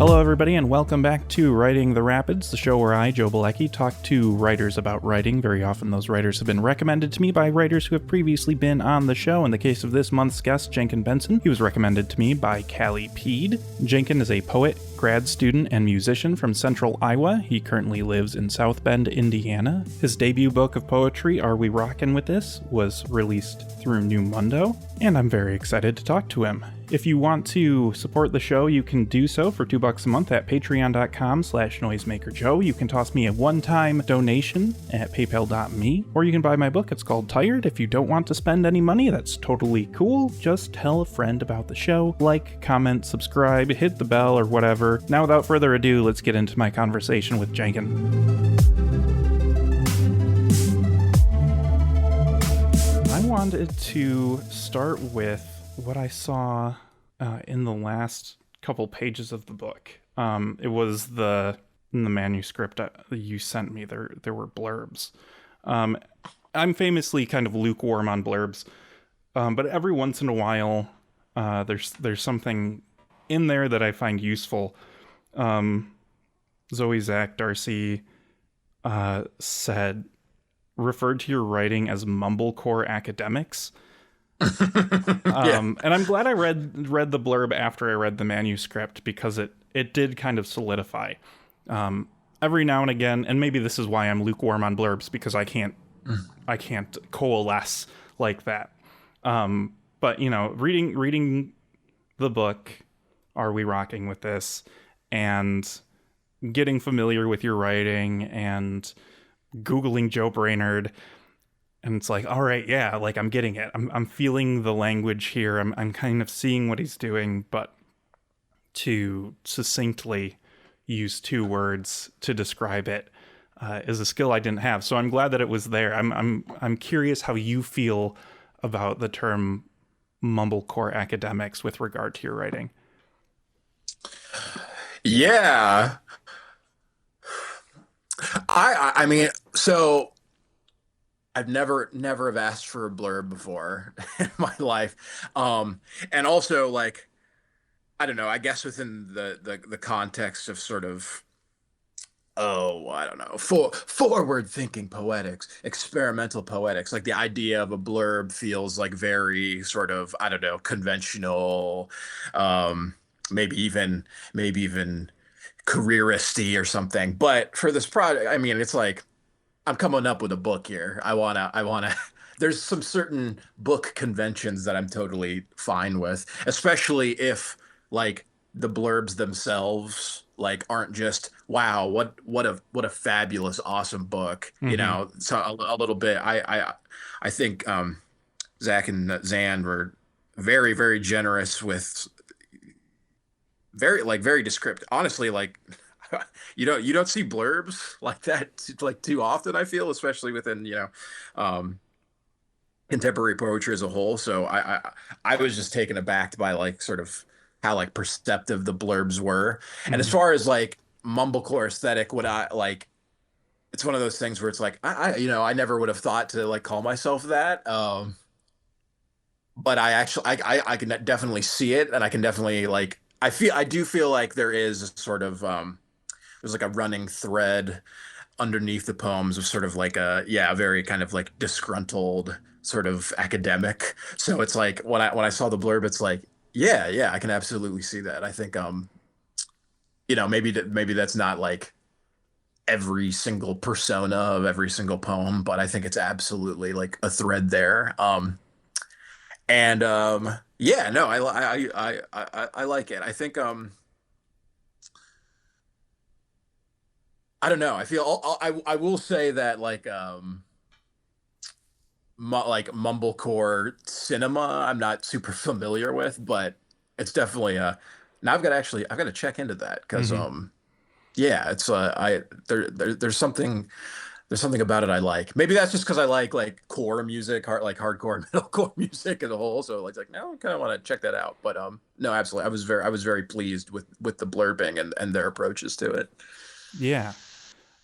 Hello, everybody, and welcome back to Writing the Rapids, the show where I, Joe Bielecki, talk to writers about writing. Very often those writers have been recommended to me by writers who have previously been on the show. In the case of this month's guest, Jenkin Benson, he was recommended to me by Callie Peed. Jenkin is a poet, grad student, and musician from Central Iowa. He currently lives in South Bend, Indiana. His debut book of poetry, Are We Rockin' With This?, was released through New Mundo, and I'm very excited to talk to him. If you want to support the show, you can do so for $2 a month at patreon.com/noisemakerjoe. You can toss me a one-time donation at paypal.me, or you can buy my book. It's called Tired. If you don't want to spend any money, that's totally cool. Just tell a friend about the show. Like, comment, subscribe, hit the bell, or whatever. Now, without further ado, let's get into my conversation with Jenkin. I wanted to start with what I saw in the last couple pages of the book. It was in the manuscript that you sent me. There were blurbs. I'm famously kind of lukewarm on blurbs, but every once in a while, there's something in there that I find useful. Zoe Zach Darcy referred to your writing as mumblecore academics. And I'm glad I read the blurb after I read the manuscript, because it did kind of solidify. Every now and again, and maybe this is why I'm lukewarm on blurbs, because I can't coalesce like that. But reading the book, Are We Rocking With This?, and getting familiar with your writing and Googling Joe Brainerd. And it's like, all right, yeah, like I'm getting it. I'm feeling the language here. I'm kind of seeing what he's doing, but to succinctly use two words to describe it is a skill I didn't have. So I'm glad that it was there. I'm curious how you feel about the term mumblecore academics with regard to your writing. Yeah. I mean, so I've never have asked for a blurb before in my life. And also, like, I don't know, I guess within the context of sort of, I don't know, forward thinking poetics, experimental poetics, like the idea of a blurb feels like very sort of, I don't know, conventional, maybe even careeristy or something. But for this project, I mean, it's like, I'm coming up with a book here. I wanna, there's some certain book conventions that I'm totally fine with, especially if like the blurbs themselves like aren't just, wow, what a fabulous, awesome book, Mm-hmm. So a little bit, I think, Zach and Zan were very, very generous with very descriptive. Honestly, like, you don't see blurbs like that like too often, I feel, especially within um contemporary poetry as a whole. So I was just taken aback by like sort of how like perceptive the blurbs were. And as Mm-hmm. far as like mumblecore aesthetic, what I like, it's one of those things where it's like I never would have thought to like call myself that. But I actually I can definitely see it, and I can definitely like, I do feel like there is a sort of there's like a running thread underneath the poems of sort of like a very kind of like disgruntled sort of academic. So it's like when I saw the blurb, it's like, yeah, I can absolutely see that. I think maybe that's not like every single persona of every single poem, but I think it's absolutely like a thread there. And yeah, no, I like it. I think I don't know. I feel I will say that like like mumblecore cinema, I'm not super familiar with, but it's definitely now I've got to check into that, because Mm-hmm. yeah, it's I there's something about it I like. Maybe that's just because I like core music, hardcore metalcore music as a whole. So like now I kind of want to check that out. But no, absolutely, I was very pleased with the blurbing and their approaches to it. Yeah.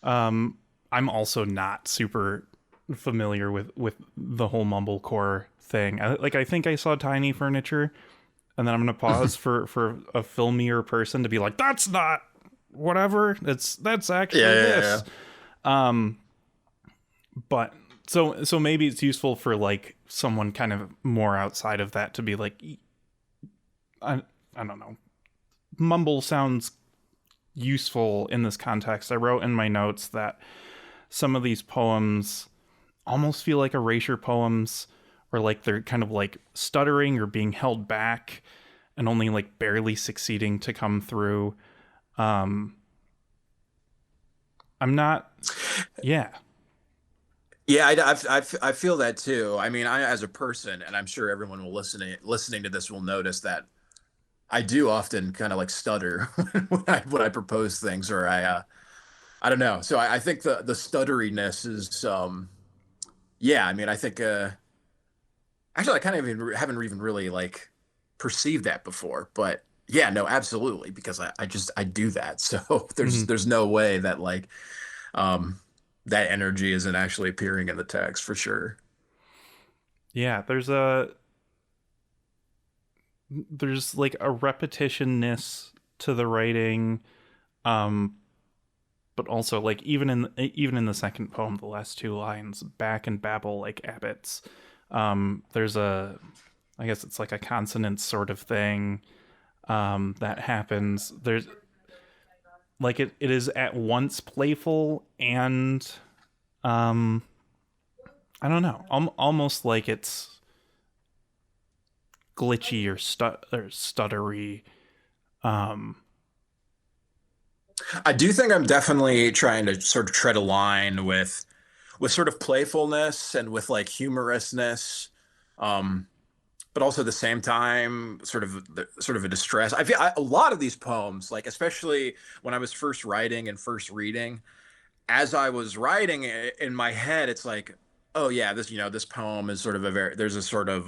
I'm also not super familiar with the whole mumblecore thing. I think I saw Tiny Furniture, and then I'm gonna pause for a filmier person to be like, "That's not whatever. That's Yeah, actually yeah, this." yeah. Um, but so maybe it's useful for like someone kind of more outside of that to be like, I don't know. Mumble sounds useful in this context. I wrote in my notes that some of these poems almost feel like erasure poems, or like they're kind of like stuttering or being held back and only like barely succeeding to come through. Um, I'm not, yeah. Yeah, I feel that too. I mean, I as a person, and I'm sure everyone will listening to this will notice that I do often kind of like stutter when I propose things, or I don't know. So I think the stutteriness is yeah. I mean, I think actually I kind of even haven't even really like perceived that before, but yeah, no, absolutely, because I just I do that. So Mhm. there's no way that like um that energy isn't actually appearing in the text for sure. Yeah, there's like a repetitionness to the writing, um, but also like even in the second poem, the last two lines, back and babble like abbots. There's a, I guess it's like a consonant sort of thing that happens. There's like it is at once playful and um, I don't know, almost like it's glitchy or stuttery. Um, I do think I'm definitely trying to sort of tread a line with sort of playfulness and with like humorousness. Um, but also at the same time, sort of a distress. A lot of these poems, like especially when I was first writing and first reading, as I was writing it in my head, it's like, oh yeah, this this poem is sort of a very there's a sort of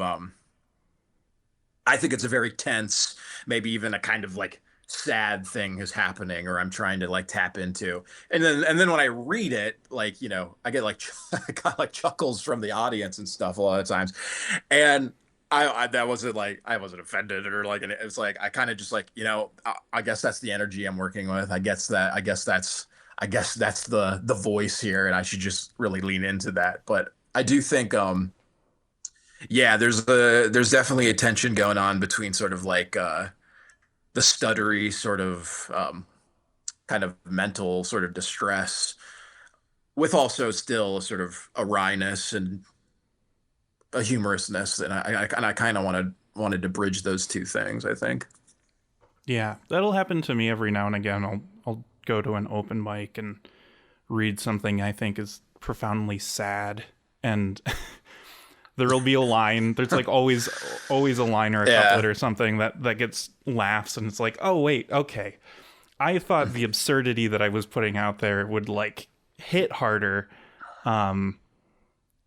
I think it's a very tense, maybe even a kind of like sad thing is happening, or I'm trying to like tap into. And then when I read it, like, I get like I got like chuckles from the audience and stuff a lot of times. And I that wasn't like I wasn't offended or like, and it was like I kind of just like, I guess that's the energy I'm working with. I guess that's the voice here, and I should just really lean into that. But I do think yeah, there's definitely a tension going on between sort of like the stuttery sort of kind of mental sort of distress with also still a sort of a wryness and a humorousness, and I kind of wanted to bridge those two things, I think. yeah, that'll happen to me every now and again. I'll go to an open mic and read something I think is profoundly sad, and there'll be a line. There's like always a line or a couplet Yeah. or something that gets laughs, and it's like, oh wait, okay. I thought the absurdity that I was putting out there would like hit harder, um,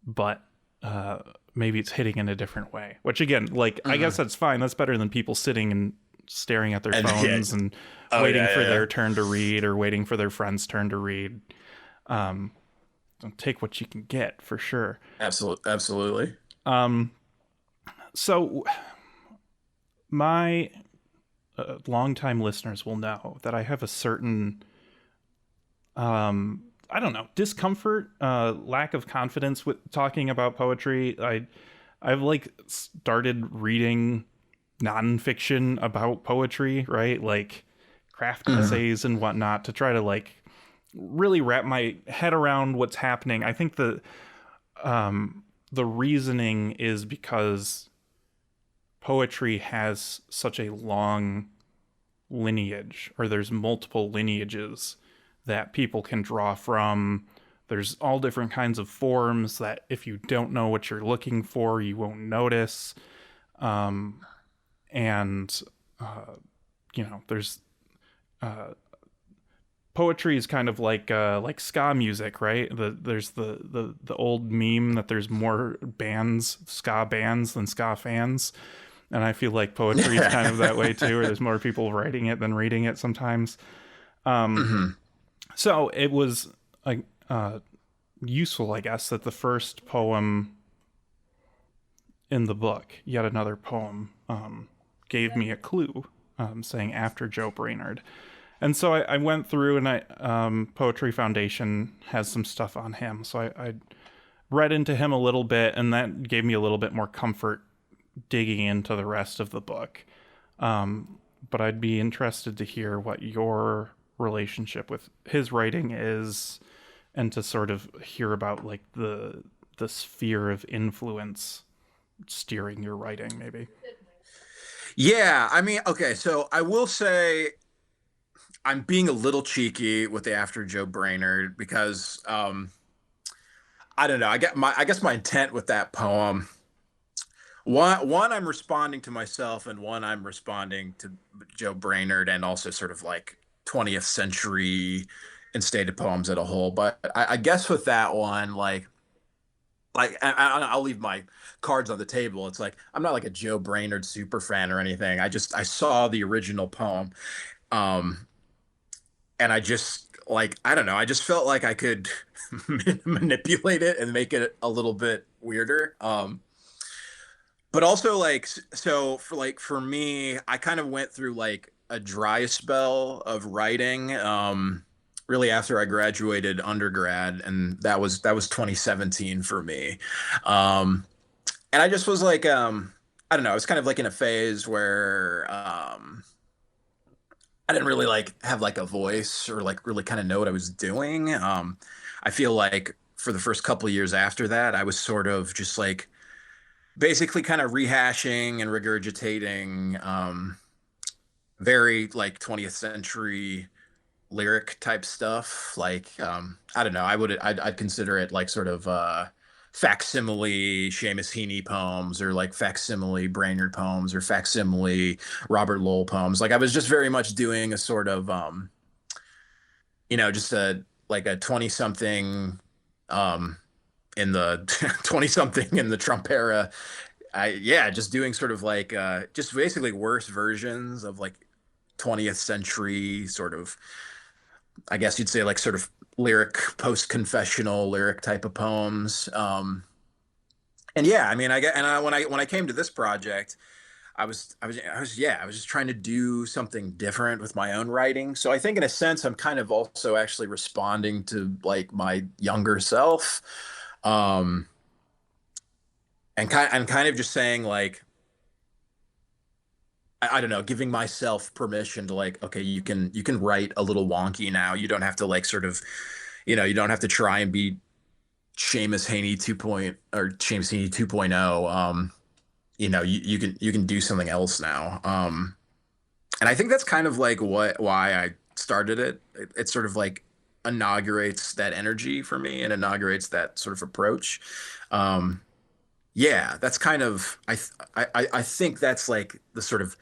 but uh, maybe it's hitting in a different way. Which again, like I guess Hmm. that's fine. That's better than people sitting and staring at their And yeah. phones and Oh waiting yeah, for yeah, yeah. their turn to read or waiting for their friend's turn to read. Um, take what you can get for sure. Absolutely. Um, so my longtime listeners will know that I have a certain I don't know, discomfort, lack of confidence with talking about poetry. I've like started reading nonfiction about poetry, right? Like craft Hmm. essays and whatnot to try to like really wrap my head around what's happening. I think the reasoning is because poetry has such a long lineage, or there's multiple lineages that people can draw from. There's all different kinds of forms that if you don't know what you're looking for, you won't notice. And uh, there's poetry is kind of like ska music, right? There's the old meme that there's more bands, ska bands, than ska fans, and I feel like poetry is kind of that way too, or there's more people writing it than reading it sometimes. Hmm. So it was uh, useful, I guess, that the first poem in the book, yet another poem, gave me a clue, saying after Joe Brainerd. And so I went through, and Poetry Foundation has some stuff on him. So I read into him a little bit, and that gave me a little bit more comfort digging into the rest of the book. But I'd be interested to hear what your relationship with his writing is, and to sort of hear about like the sphere of influence steering your writing, maybe. Yeah, I mean, okay, so I will say I'm being a little cheeky with the After Joe Brainerd because I don't know. I guess my intent with that poem, one I'm responding to myself, and one I'm responding to Joe Brainerd, and also sort of like 20th century instated poems as a whole. But I guess with that one, I'll leave my cards on the table. It's like I'm not like a Joe Brainerd super fan or anything. I saw the original poem, um, and I just like I don't know. I just felt like I could manipulate it and make it a little bit weirder. But also like so for me, I kind of went through like a dry spell of writing. Really after I graduated undergrad, and that was 2017 for me. Um, and I just was like, I don't know, I was kind of like in a phase where I didn't really like have like a voice or like really kind of know what I was doing. I feel like for the first couple of years after that, I was sort of just like basically kind of rehashing and regurgitating very like 20th century lyric type stuff. Like I don't know, I'd consider it like sort of facsimile Seamus Heaney poems, or like facsimile Brainerd poems, or facsimile Robert Lowell poems. Like I was just very much doing a sort of just a like a 20 something um in the 20 something in the Trump era. Yeah, just doing sort of like just basically worse versions of like 20th century sort of, I guess you'd say, like sort of lyric, post-confessional lyric type of poems. And yeah, I mean, I get, and I, when I came to this project, I was just trying to do something different with my own writing. So I think in a sense, I'm kind of also actually responding to like my younger self, um, and kind of just saying like, I don't know, giving myself permission to like, okay, you can write a little wonky now. You don't have to like sort of, you don't have to try and be Seamus Heaney 2 point or Seamus Heaney 2.0. You can do something else now. And I think that's kind of like why I started it. It sort of like inaugurates that energy for me and inaugurates that sort of approach. Um, yeah, that's kind of I think that's like the sort of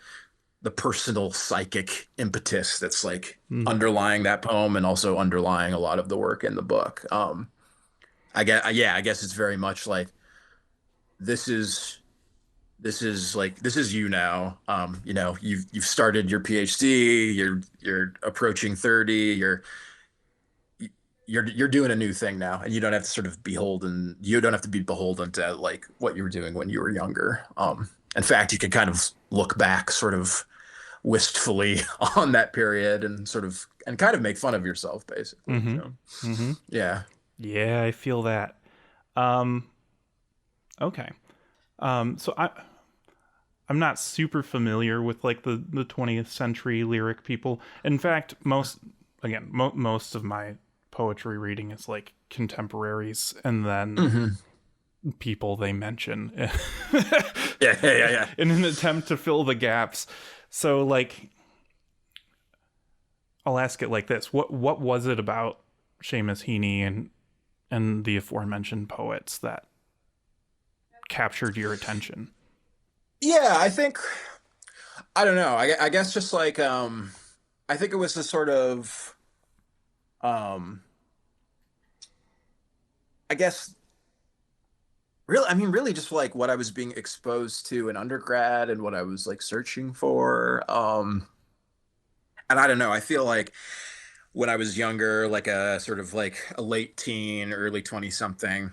the personal psychic impetus that's like Mm. underlying that poem and also underlying a lot of the work in the book. I guess it's very much like this is this is you now. You've started your PhD, you're approaching 30, you're doing a new thing now, and you don't have to sort of you don't have to be beholden to like what you were doing when you were younger. In fact, you can kind of look back sort of wistfully on that period and sort of and kind of make fun of yourself basically. Mm-hmm. So Mm-hmm. yeah. Yeah, I feel that. Um, okay. So I'm not super familiar with like the 20th century lyric people. In fact, most of my poetry reading is like contemporaries, and then Hmm. people they mention Yeah, yeah, yeah, yeah. in an attempt to fill the gaps. So like I'll ask it like this. What was it about Seamus Heaney and the aforementioned poets that captured your attention? Yeah, I don't know. I guess just like I think it was the sort of um I guess really I mean really just like what I was being exposed to in undergrad and what I was like searching for. And I don't know, I feel like when I was younger, like a sort of like a late teen, early 20 something,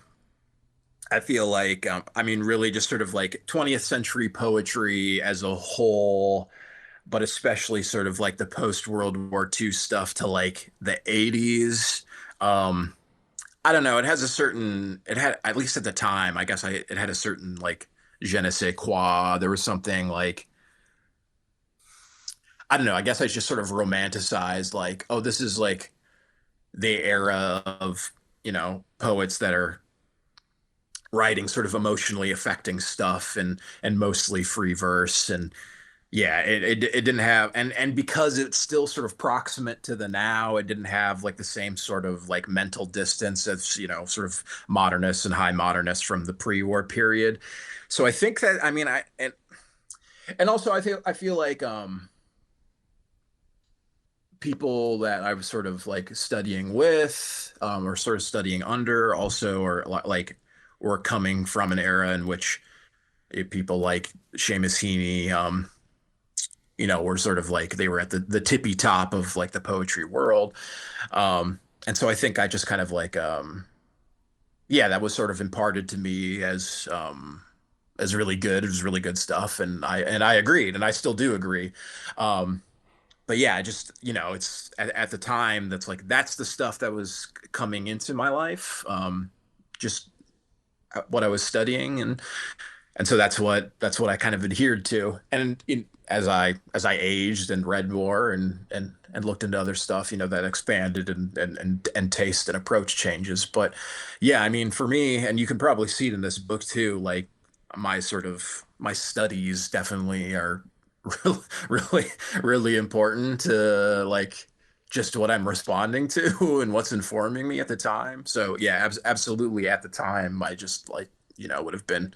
I feel like, I mean, really just sort of like 20th century poetry as a whole, but especially sort of like the post World War II stuff to like the 80s. Um, I don't know. It has a certain, it had, at least at the time, I guess it had a certain like je ne sais quoi. There was something like, I don't know. I guess I just sort of romanticized like, oh, this is like the era of, poets that are writing sort of emotionally affecting stuff and mostly free verse. And yeah, it didn't have, and because it's still sort of proximate to the now, it didn't have like the same sort of like mental distance as, sort of modernists and high modernists from the pre-war period. So I think that, I mean, and also I feel like people that I was sort of like studying with, or sort of studying under also, or like were coming from an era in which people like Seamus Heaney, were sort of like they were at the tippy top of like the poetry world. And so I think I just kind of like, yeah, that was sort of imparted to me as really good. It was really good stuff, and I agreed, and I still do agree. But yeah, just, it's at the time that's the stuff that was coming into my life. Just what I was studying, and so that's what I kind of adhered to. And as I aged and read more and looked into other stuff, that expanded and taste and approach changes. But yeah, I mean, for me, and you can probably see it in this book too, like my studies definitely are really really really important to like just what I'm responding to and what's informing me at the time. So yeah, absolutely at the time I just like, would have been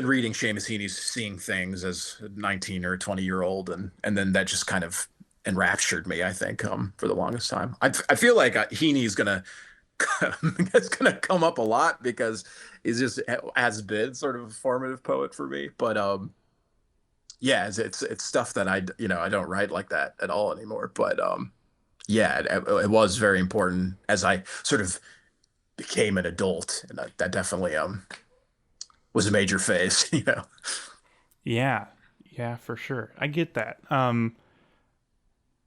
reading Seamus Heaney's Seeing Things as a 19 or 20-year old, and then that just kind of enraptured me, I think, for the longest time. I feel like Heaney's gonna it's gonna come up a lot because he's just has been sort of a formative poet for me. But yeah, it's stuff that I don't write like that at all anymore. But yeah, it was very important as I sort of became an adult, and that definitely was a major phase, Yeah, yeah, for sure. I get that.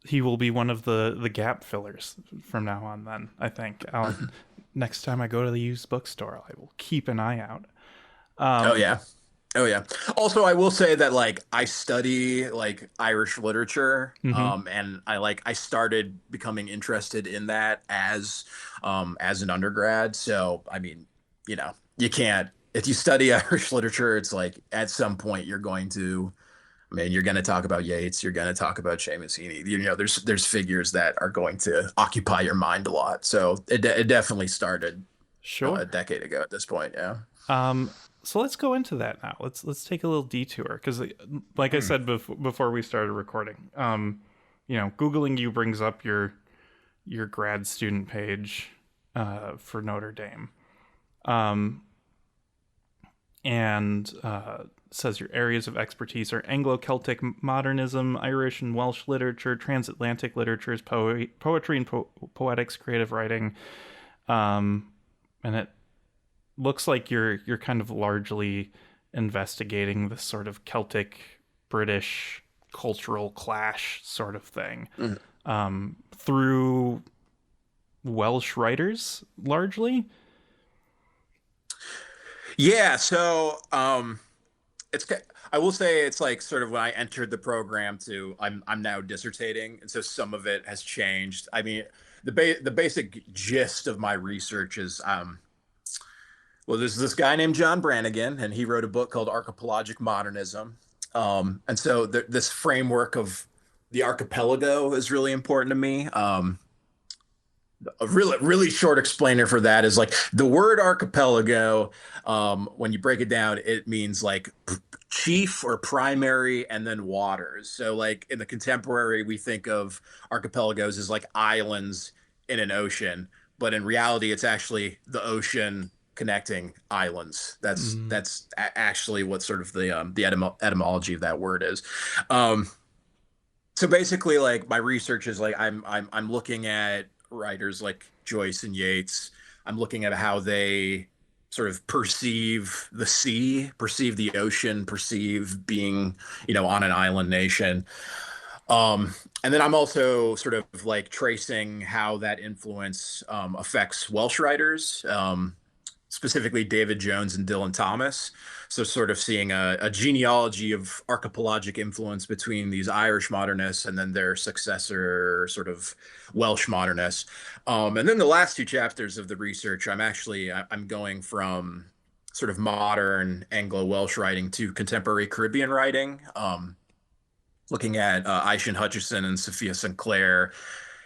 He will be one of the gap fillers from now on. Then I think I'll next time I go to the used bookstore, I will keep an eye out. Oh Um, yeah. Oh yeah. Also, I will say that like I study like Irish literature, mhm. and I started becoming interested in that as an undergrad. So I mean, you can't if you study Irish literature, it's like at some point you're going to talk about Yeats, you're going to talk about Seamus Heaney. There's figures that are going to occupy your mind a lot. So it definitely started a Sure. decade ago at this point. Yeah. Um, so let's go into that now. Let's take a little detour because, like I Hmm. said before we started recording, googling you brings up your grad student page for Notre Dame, um, and says your areas of expertise are Anglo-Celtic modernism, Irish and Welsh literature, transatlantic literatures, poetry and poetics, creative writing, um, and it looks like you're kind of largely investigating this sort of Celtic British cultural clash sort of thing Hmm. through Welsh writers largely. Yeah, so it's I will say it's like sort of when I entered the program to I'm now dissertating, and so some of it has changed. I mean, the basic gist of my research is well, there's this guy named John Brannigan, and he wrote a book called Archipelagic Modernism. And so this framework of the archipelago is really important to me. A really really short explainer for that is like the word archipelago, when you break it down it means like chief or primary and then waters. So like in the contemporary we think of archipelagos as like islands in an ocean, but in reality it's actually the ocean connecting islands. that's Mm, that's actually what sort of the etymology of that word is. um so basically like my research is like I'm looking at writers like Joyce and Yeats. I'm looking at how they sort of perceive the sea, perceive the ocean, perceive being, on an island nation. And then I'm also sort of like tracing how that influence affects Welsh writers, specifically David Jones and Dylan Thomas. So, sort of seeing a genealogy of archipelagic influence between these Irish modernists and then their successor, sort of Welsh modernists. And then the last two chapters of the research, I'm going from sort of modern Anglo-Welsh writing to contemporary Caribbean writing. Looking at Aishin Hutchison and Sophia Sinclair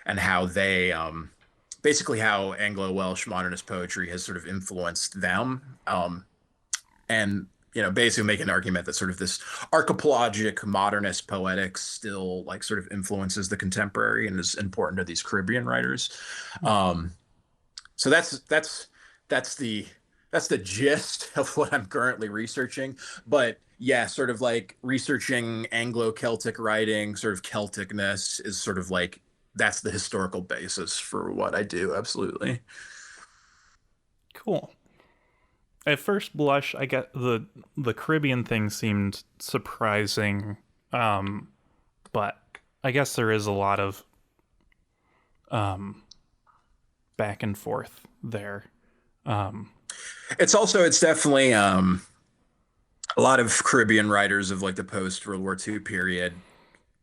and how they basically how Anglo-Welsh modernist poetry has sort of influenced them. And basically make an argument that sort of this archipelagic modernist poetics still like sort of influences the contemporary and is important to these Caribbean writers. Um, so that's the gist of what I'm currently researching. But yeah, sort of like researching Anglo-Celtic writing, sort of Celticness is sort of like that's the historical basis for what I do. Absolutely. Cool. At first blush, I get the Caribbean thing seemed surprising, but I guess there is a lot of um, back and forth there. Um, It's definitely a lot of Caribbean writers of like the post World War II period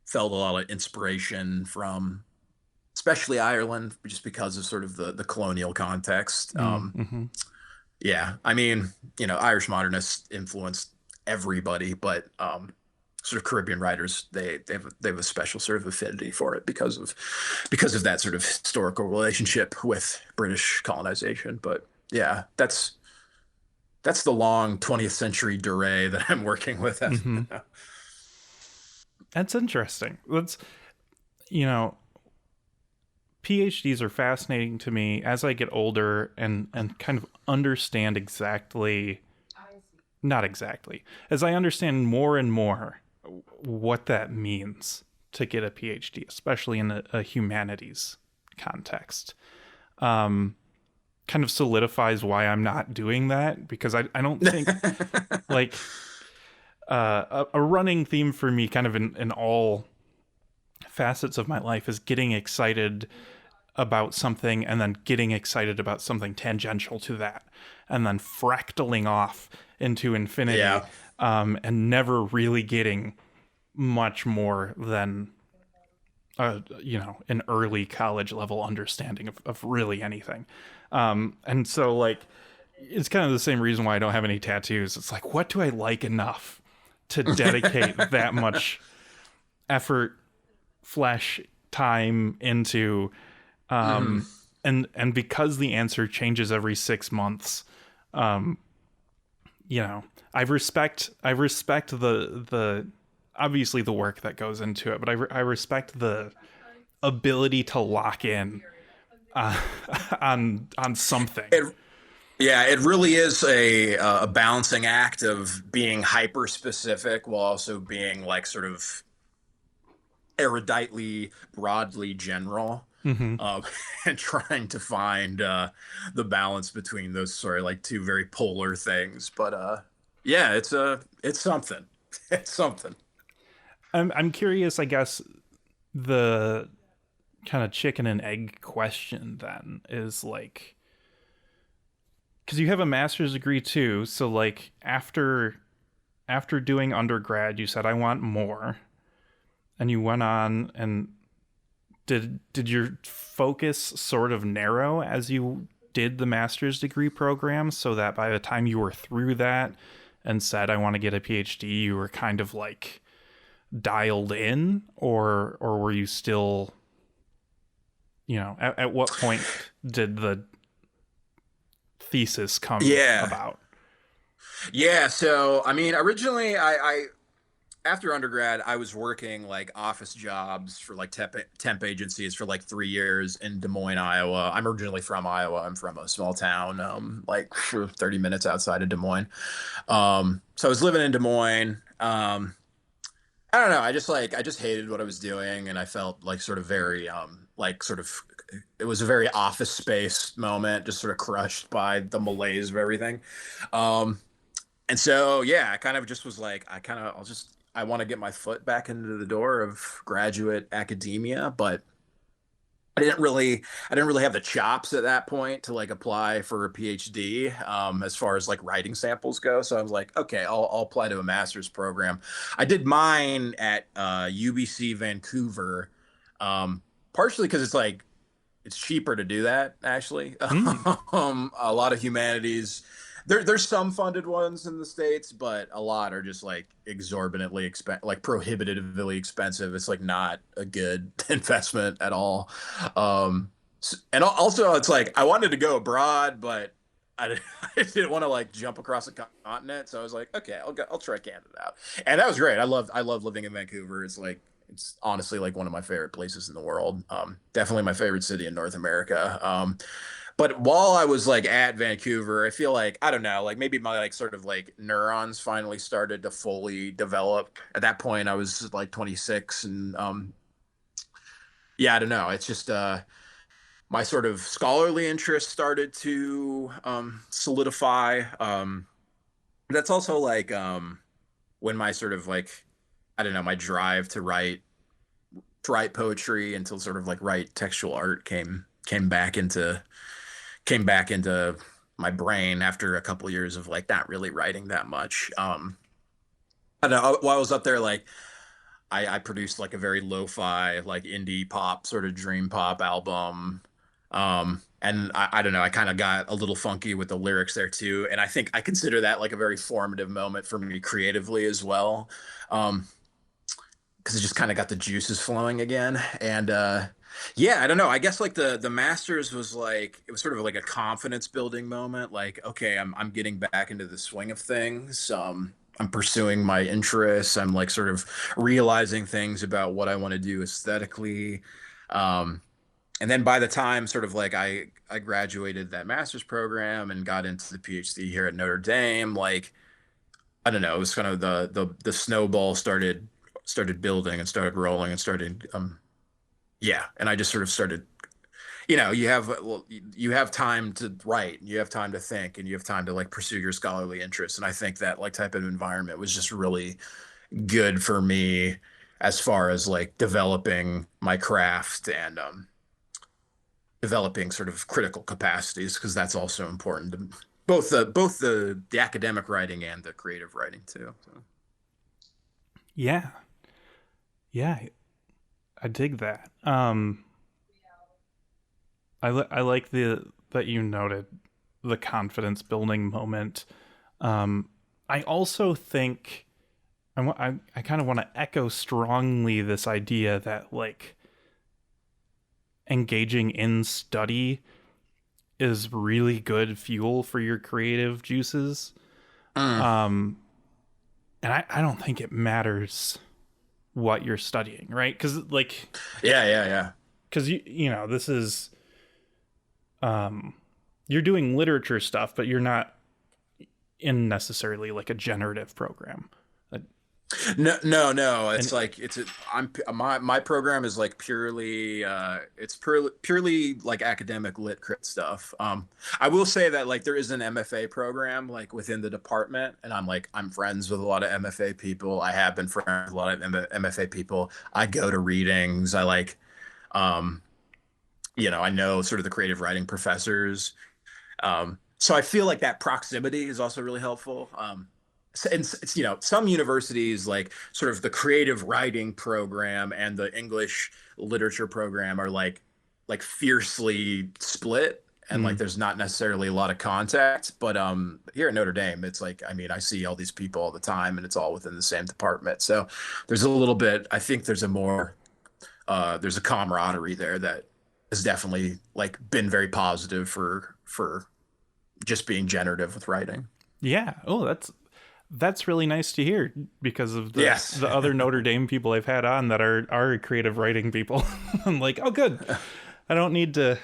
felt a lot of inspiration from especially Ireland, just because of sort of the colonial context. mm-hmm. Yeah, I mean, Irish modernists influenced everybody, but sort of Caribbean writers, they have a special sort of affinity for it because of that sort of historical relationship with British colonization. But yeah, that's the long 20th century durée that I'm working with. Mm-hmm. That's interesting. That's you know PhDs are fascinating to me as I get older and kind of understand exactly, not exactly, as I understand more and more what that means to get a PhD, especially in a humanities context. Kind of solidifies why I'm not doing that, because I don't think like a running theme for me kind of in all facets of my life is getting excited about something and then getting excited about something tangential to that and then fractaling off into infinity, Yeah. and never really getting much more than an early college level understanding of really anything. And so like it's kind of the same reason why I don't have any tattoos. It's like, what do I like enough to dedicate that much effort, flesh, time into? Mhm. And because the answer changes every 6 months, um, I respect the obviously the work that goes into it, but I respect the ability to lock in uh, on something. It Yeah, it really is a balancing act of being hyper specific while also being like sort of eruditely, broadly general, Mm-hmm. um, and trying to find the balance between those sort of like two very polar things. But yeah, it's something. It's something. I'm curious. I guess the kind of chicken and egg question then is like, because you have a master's degree too, so like after doing undergrad, you said I want more, and you went on and did your focus sort of narrow as you did the master's degree program, so that by the time you were through that and said I want to get a PhD, you were kind of like dialed in, or were you still, at what point did the thesis come Yeah. about? Yeah, so I mean, originally, I after undergrad, I was working like office jobs for like temp agencies for like 3 years in Des Moines, Iowa. I'm originally from Iowa. I'm from a small town, like 30 minutes outside of Des Moines. So I was living in Des Moines. I don't know. I just hated what I was doing, and I felt like sort of very like sort of it was a very Office Space moment, just sort of crushed by the malaise of everything. Um, and so, yeah, I kind of just was like, I want to get my foot back into the door of graduate academia, but I didn't really have the chops at that point to like apply for a PhD, as far as like writing samples go. So I was like, okay, I'll apply to a master's program. I did mine at UBC Vancouver, partially because it's like it's cheaper to do that actually. Hmm. A lot of humanities. There's some funded ones in the States, but a lot are just like exorbitantly like prohibitively expensive. It's like not a good investment at all. And also it's like I wanted to go abroad, but I didn't want to like jump across the continent. So I was like, okay, I'll try Canada out. And that was great. I love living in Vancouver. It's honestly like one of my favorite places in the world. Definitely my favorite city in North America. But while I was like at Vancouver, I feel like I don't know, like maybe my like sort of like neurons finally started to fully develop. At that point, I was like 26, and yeah, I don't know. It's just my sort of scholarly interest started to solidify. That's also like when my sort of like I don't know, my drive to write poetry and to sort of like write textual art came back into my brain after a couple years of like not really writing that much. I don't know, while I was up there, like I produced like a very lo-fi, like indie pop, sort of dream pop album. And I don't know, I kind of got a little funky with the lyrics there too. And I think I consider that like a very formative moment for me creatively as well. Um, because it just kind of got the juices flowing again. And yeah, I don't know. I guess like the masters was like it was sort of like a confidence building moment. Like, okay, I'm getting back into the swing of things. I'm pursuing my interests. I'm like sort of realizing things about what I want to do aesthetically. Um, and then by the time sort of like I graduated that master's program and got into the PhD here at Notre Dame, like I don't know, it was kind of the snowball started building and started rolling and started yeah, and I just sort of started, you have time to write, you have time to think, and you have time to like pursue your scholarly interests. And I think that like type of environment was just really good for me as far as like developing my craft and developing sort of critical capacities because that's also important to both the academic writing and the creative writing too. So. Yeah. Yeah. I dig that. I like the that you noted the confidence building moment. I also think I kind of want to echo strongly this idea that like engaging in study is really good fuel for your creative juices. Mm. Um, and I don't think it matters what you're studying, right? Because like, Yeah, yeah, yeah. because you know this is you're doing literature stuff, but you're not in necessarily like a generative program. Uh, No, no, no. It's And like I'm my program is like purely it's purely like academic lit crit stuff. I will say that like there is an MFA program like within the department, and I'm friends with a lot of MFA people. I have been friends with a lot of MFA people. I go to readings. I like um I know sort of the creative writing professors. So I feel like that proximity is also really helpful. And it's some universities like sort of the creative writing program and the English literature program are like fiercely split and like mm, there's not necessarily a lot of contact. But here at Notre Dame it's like I mean I see all these people all the time and it's all within the same department, so there's a little bit, I think there's a more there's a camaraderie there that has definitely like been very positive for just being generative with writing. yeah, oh, that's really nice to hear because of Yes. the other Notre Dame people I've had on that are creative writing people. I'm like, oh, good. I don't need to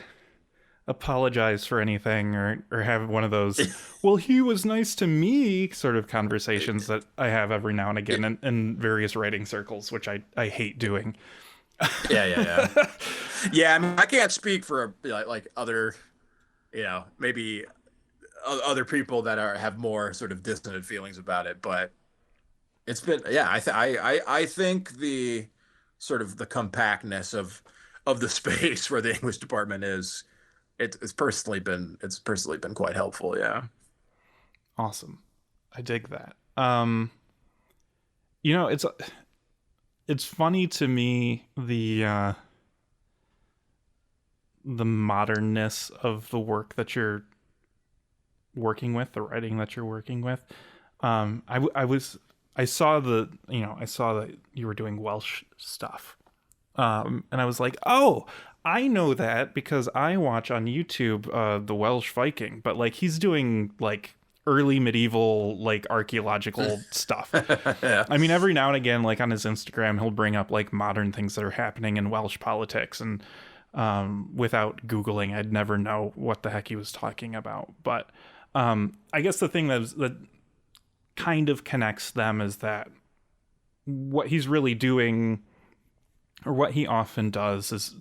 apologize for anything or have one of those well he was nice to me sort of conversations that I have every now and again in various writing circles, which I hate doing. Yeah, yeah, yeah. Yeah, I mean, I can't speak for like other, maybe other people that have more sort of dissonant feelings about it, but it's been, yeah, I think the sort of the compactness of the space where the English department is, it's personally been quite helpful. Yeah. Awesome. I dig that. It's funny to me the modernness of the work that you're working with, the writing that you're working with. I was I saw I saw that you were doing Welsh stuff, and I was like, oh, I know that because I watch on YouTube the Welsh Viking, but like he's doing like early medieval like archaeological stuff. Yeah. I mean, every now and again, like on his Instagram, he'll bring up like modern things that are happening in Welsh politics, and without Googling, I'd never know what the heck he was talking about. But I guess the thing that kind of connects them is that what he's really doing, or what he often does, is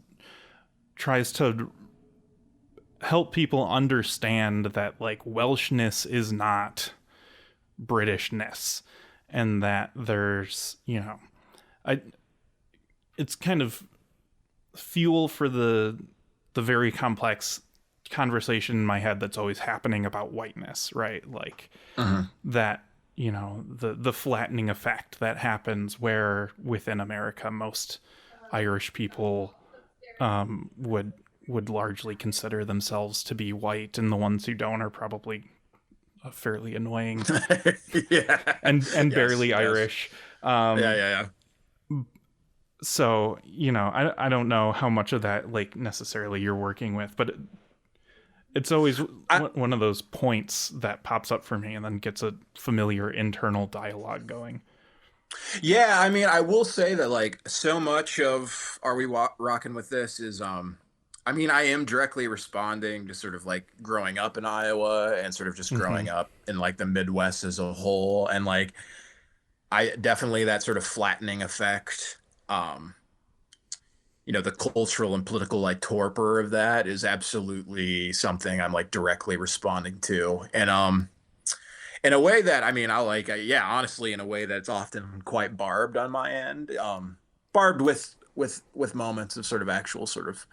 tries to help people understand that like Welshness is not Britishness, and that there's I it's kind of fuel for the very complex conversation in my head that's always happening about whiteness, right? Like Mhm. that, the flattening effect that happens where within America most Irish people would largely consider themselves to be white, and the ones who don't are probably fairly annoying Yeah. and Yes, barely yes. Irish. Yeah, Um, yeah, so I don't know how much of that like necessarily you're working with, but it's always yeah. one of those points that pops up for me and then gets a familiar internal dialogue going. Yeah, I mean, I will say that like so much of Are We Rocking With This is I mean, I am directly responding to sort of like growing up in Iowa and sort of just Mm-hmm. growing up in like the Midwest as a whole, and like I definitely that sort of flattening effect. Um the cultural and political like torpor of that is absolutely something I'm like directly responding to. And in a way that, I mean, I like, yeah, honestly, in a way that's often quite barbed on my end. Barbed with moments of sort of actual sort of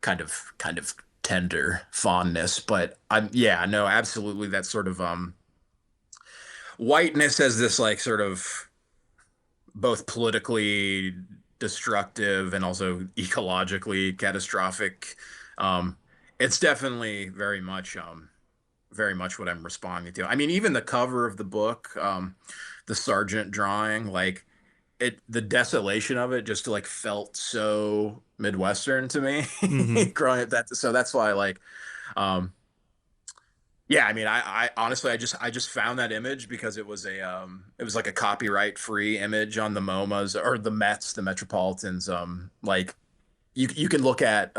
kind of tender fondness. But I'm, yeah, no, absolutely, that sort of whiteness as this like sort of both politically destructive and also ecologically catastrophic. Um, it's definitely very much what I'm responding to. I mean, even the cover of the book, the sergeant drawing, like the desolation of it just like felt so Midwestern to me Mm-hmm. growing up. So that's why um, yeah, I mean, I honestly, I just found that image because it was like a copyright free image on the MoMA's or the Mets, the Metropolitans. Like you can look at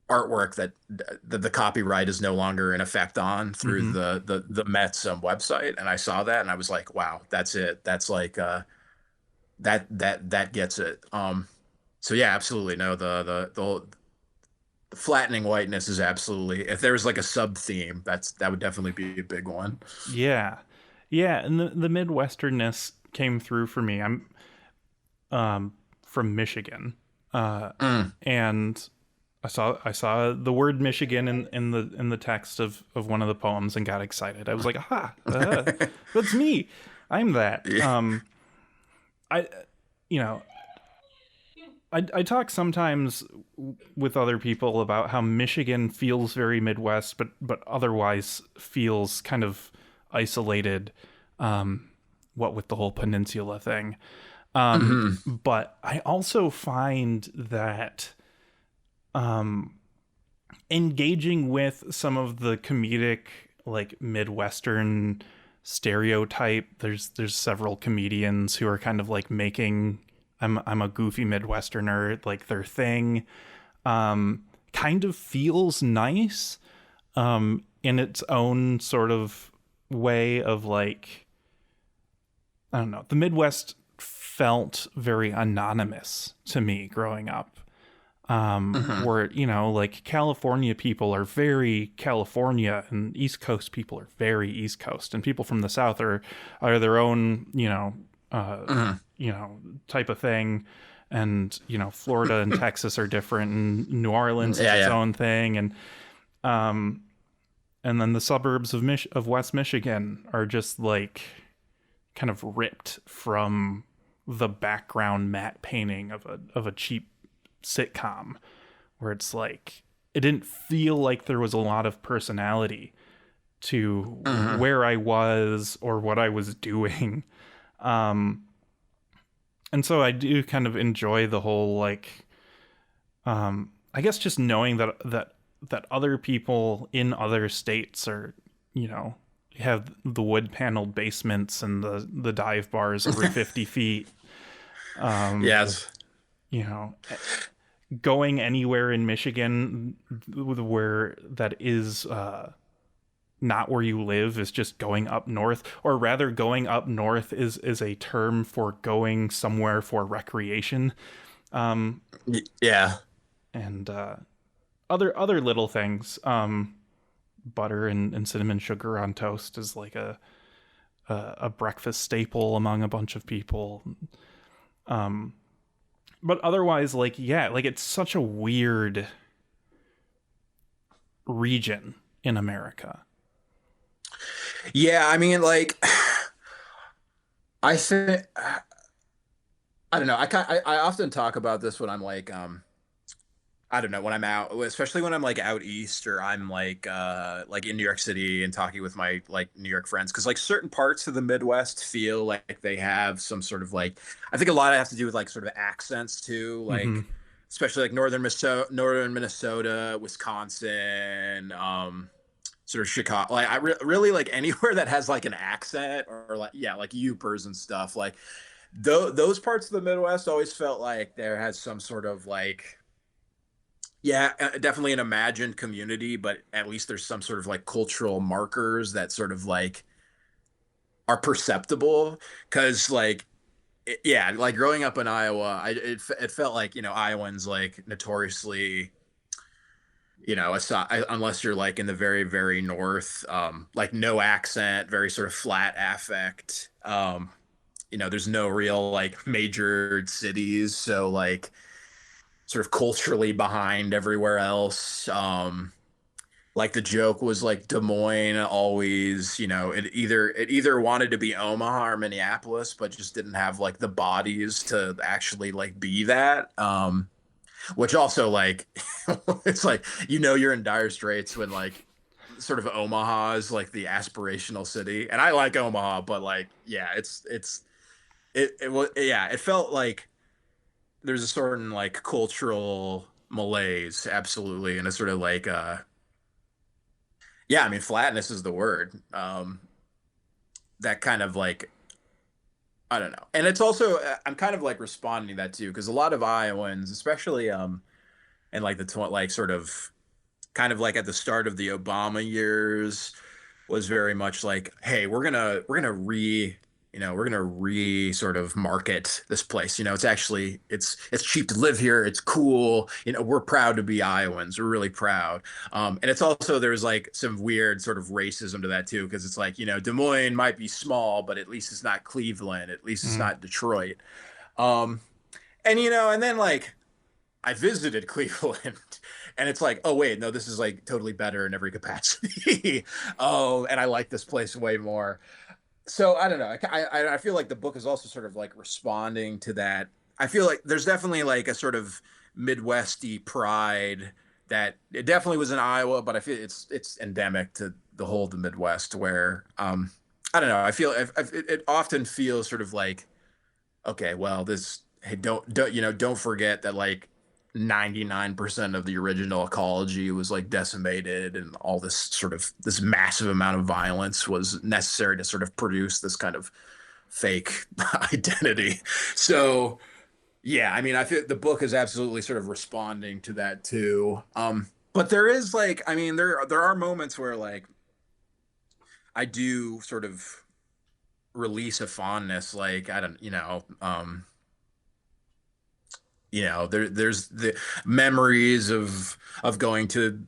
artwork that the copyright is no longer in effect on through Mm-hmm. the Mets website, and I saw that and I was like, wow, that's it. That's like that gets it. So yeah, absolutely. No, the flattening whiteness is absolutely, if there's like a sub theme, that would definitely be a big one. Yeah, yeah, and the Midwesternness came through for me. I'm from Michigan, uh, Mm. and I saw the word Michigan in the text of one of the poems and got excited. I was like, aha, that's me. I'm that. Yeah. I you know I talk sometimes with other people about how Michigan feels very Midwest, but otherwise feels kind of isolated. What with the whole peninsula thing. Mhm. But I also find that engaging with some of the comedic like Midwestern stereotype. There's several comedians who are kind of like making I'm a goofy Midwesterner like their thing. Kind of feels nice in its own sort of way of like I don't know. The Midwest felt very anonymous to me growing up. Hmm. Where, you know, like California people are very California and East Coast people are very East Coast, and people from the South are their own, uh, Hmm. type of thing. And, Florida and Texas are different, and New Orleans is Yeah, its yeah. own thing. Um, and then the suburbs of West Michigan are just like kind of ripped from the background matte painting of a cheap sitcom, where it's like it didn't feel like there was a lot of personality to Hmm. where I was or what I was doing. Um, and so I do kind of enjoy the whole like I guess just knowing that other people in other states are, you know, have the wood paneled basements and the dive bars every 50 feet. Um, Yes. you know, going anywhere in Michigan where that is not where you live is just going up north, or rather going up north is a term for going somewhere for recreation. Um, Yeah. and other little things. Butter and cinnamon sugar on toast is like a breakfast staple among a bunch of people. Um, but otherwise, like yeah, like it's such a weird region in America. Yeah, I mean, like, I think I don't know. I often talk about this when I'm like, I don't know, when I'm out, especially when I'm like out east or I'm like in New York City and talking with my like New York friends, because like certain parts of the Midwest feel like they have some sort of like, I think a lot of it has to do with like sort of accents too, Mm-hmm. like especially like northern Minnesota, Wisconsin, sort of Chicago. Like really like anywhere that has like an accent or like yeah, like Upers and stuff. Like those parts of the Midwest always felt like there has some sort of like yeah, definitely an imagined community, but at least there's some sort of like cultural markers that sort of like are perceptible. Because like yeah, like growing up in Iowa, it felt like Iowans like notoriously aside, unless you're like in the very north, like no accent, very sort of flat affect. There's no real like major cities, so like sort of culturally behind everywhere else. Like the joke was like Des Moines always, it either wanted to be Omaha or Minneapolis, but just didn't have like the bodies to actually like be that. Which also like it's like you're in dire straits when like sort of Omaha is like the aspirational city. And I like Omaha, but like yeah, it was yeah, it felt like there's a certain like cultural malaise, absolutely, and a sort of like yeah, I mean flatness is the word. That kind of like I don't know. And it's also I'm kind of like responding to that too because a lot of Iowans, especially and like the like sort of kind of like at the start of the Obama years was very much like, hey, we're gonna re sort of market this place. It's actually it's cheap to live here. It's cool. We're proud to be Iowans. We're really proud. And it's also there's like some weird sort of racism to that too, because it's like, Des Moines might be small, but at least it's not Cleveland. At least it's Mm-hmm. not Detroit. Um, and then like I visited Cleveland and it's like, oh wait, no, this is like totally better in every capacity. Oh, and I like this place way more. So I don't know. I feel like the book is also sort of like responding to that. I feel like there's definitely like a sort of Midwesty pride that it definitely was in Iowa, but I feel it's endemic to the whole of the Midwest where I don't know. I feel it often feels sort of like okay, well, hey, don't forget that like 99% of the original ecology was like decimated and all this massive amount of violence was necessary to sort of produce this kind of fake identity. So, yeah, I mean, I feel the book is absolutely sort of responding to that too. But there is like, I mean, there are moments where like I do sort of release a fondness. Like I don't, there's the memories of going to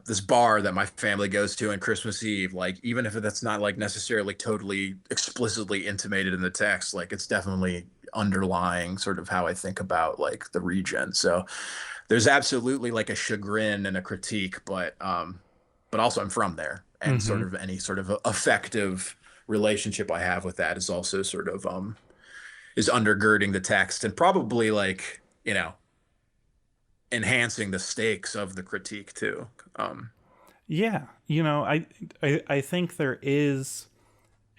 this bar that my family goes to on Christmas Eve. Like even if that's not like necessarily totally explicitly intimated in the text, like it's definitely underlying sort of how I think about like the region. So there's absolutely like a chagrin and a critique, but also I'm from there, and sort Mm-hmm. of any sort of effective relationship I have with that is also sort of is undergirding the text and probably like, enhancing the stakes of the critique too. Um, Yeah, I think there is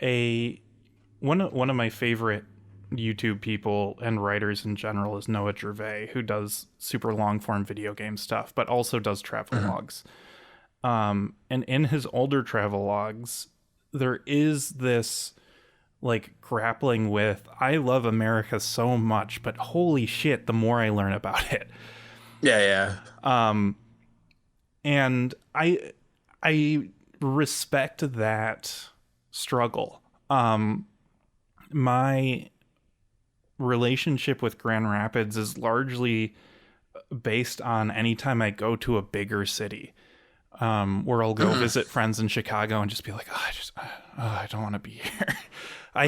a one of my favorite YouTube people and writers in general is Noah Gervais, who does super long form video game stuff, but also does travel mhm. logs. And in his older travel logs, there is this like grappling with I love America so much, but holy shit, the more I learn about it. Yeah, yeah. And I respect that struggle. My relationship with Grand Rapids is largely based on anytime I go to a bigger city, where I'll go Mhm. visit friends in Chicago and just be like, I don't want to be here. I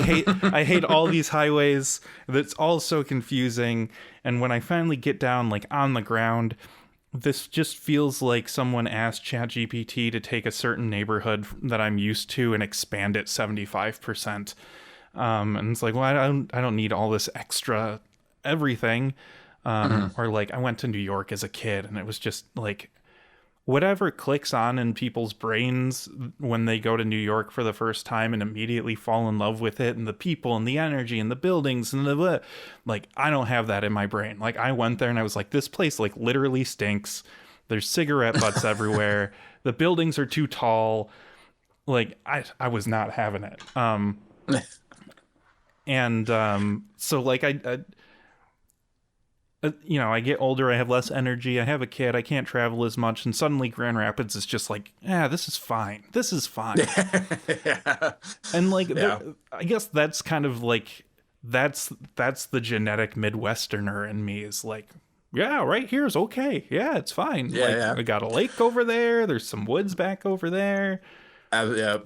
hate all these highways. That's all so confusing. And when I finally get down like on the ground, this just feels like someone asked ChatGPT to take a certain neighborhood that I'm used to and expand it 75%. And it's like, well, I don't need all this extra everything. Mhm. Or like I went to New York as a kid and it was just like whatever clicks on in people's brains when they go to New York for the first time and immediately fall in love with it and the people and the energy and the buildings and the like I don't have that in my brain. Like I went there and I was like this place like literally stinks. There's cigarette butts everywhere. The buildings are too tall. Like I was not having it. And so like I get older, I have less energy, I have a kid, I can't travel as much, and suddenly Grand Rapids is just like, yeah, this is fine. This is fine. Yeah. And like there Yeah. I guess that's kind of like that's the genetic Midwesterner in me is like, yeah, right here is okay. Yeah, it's fine. Yeah, Like yeah. I got a lake over there, there's some woods back over there. Yeah.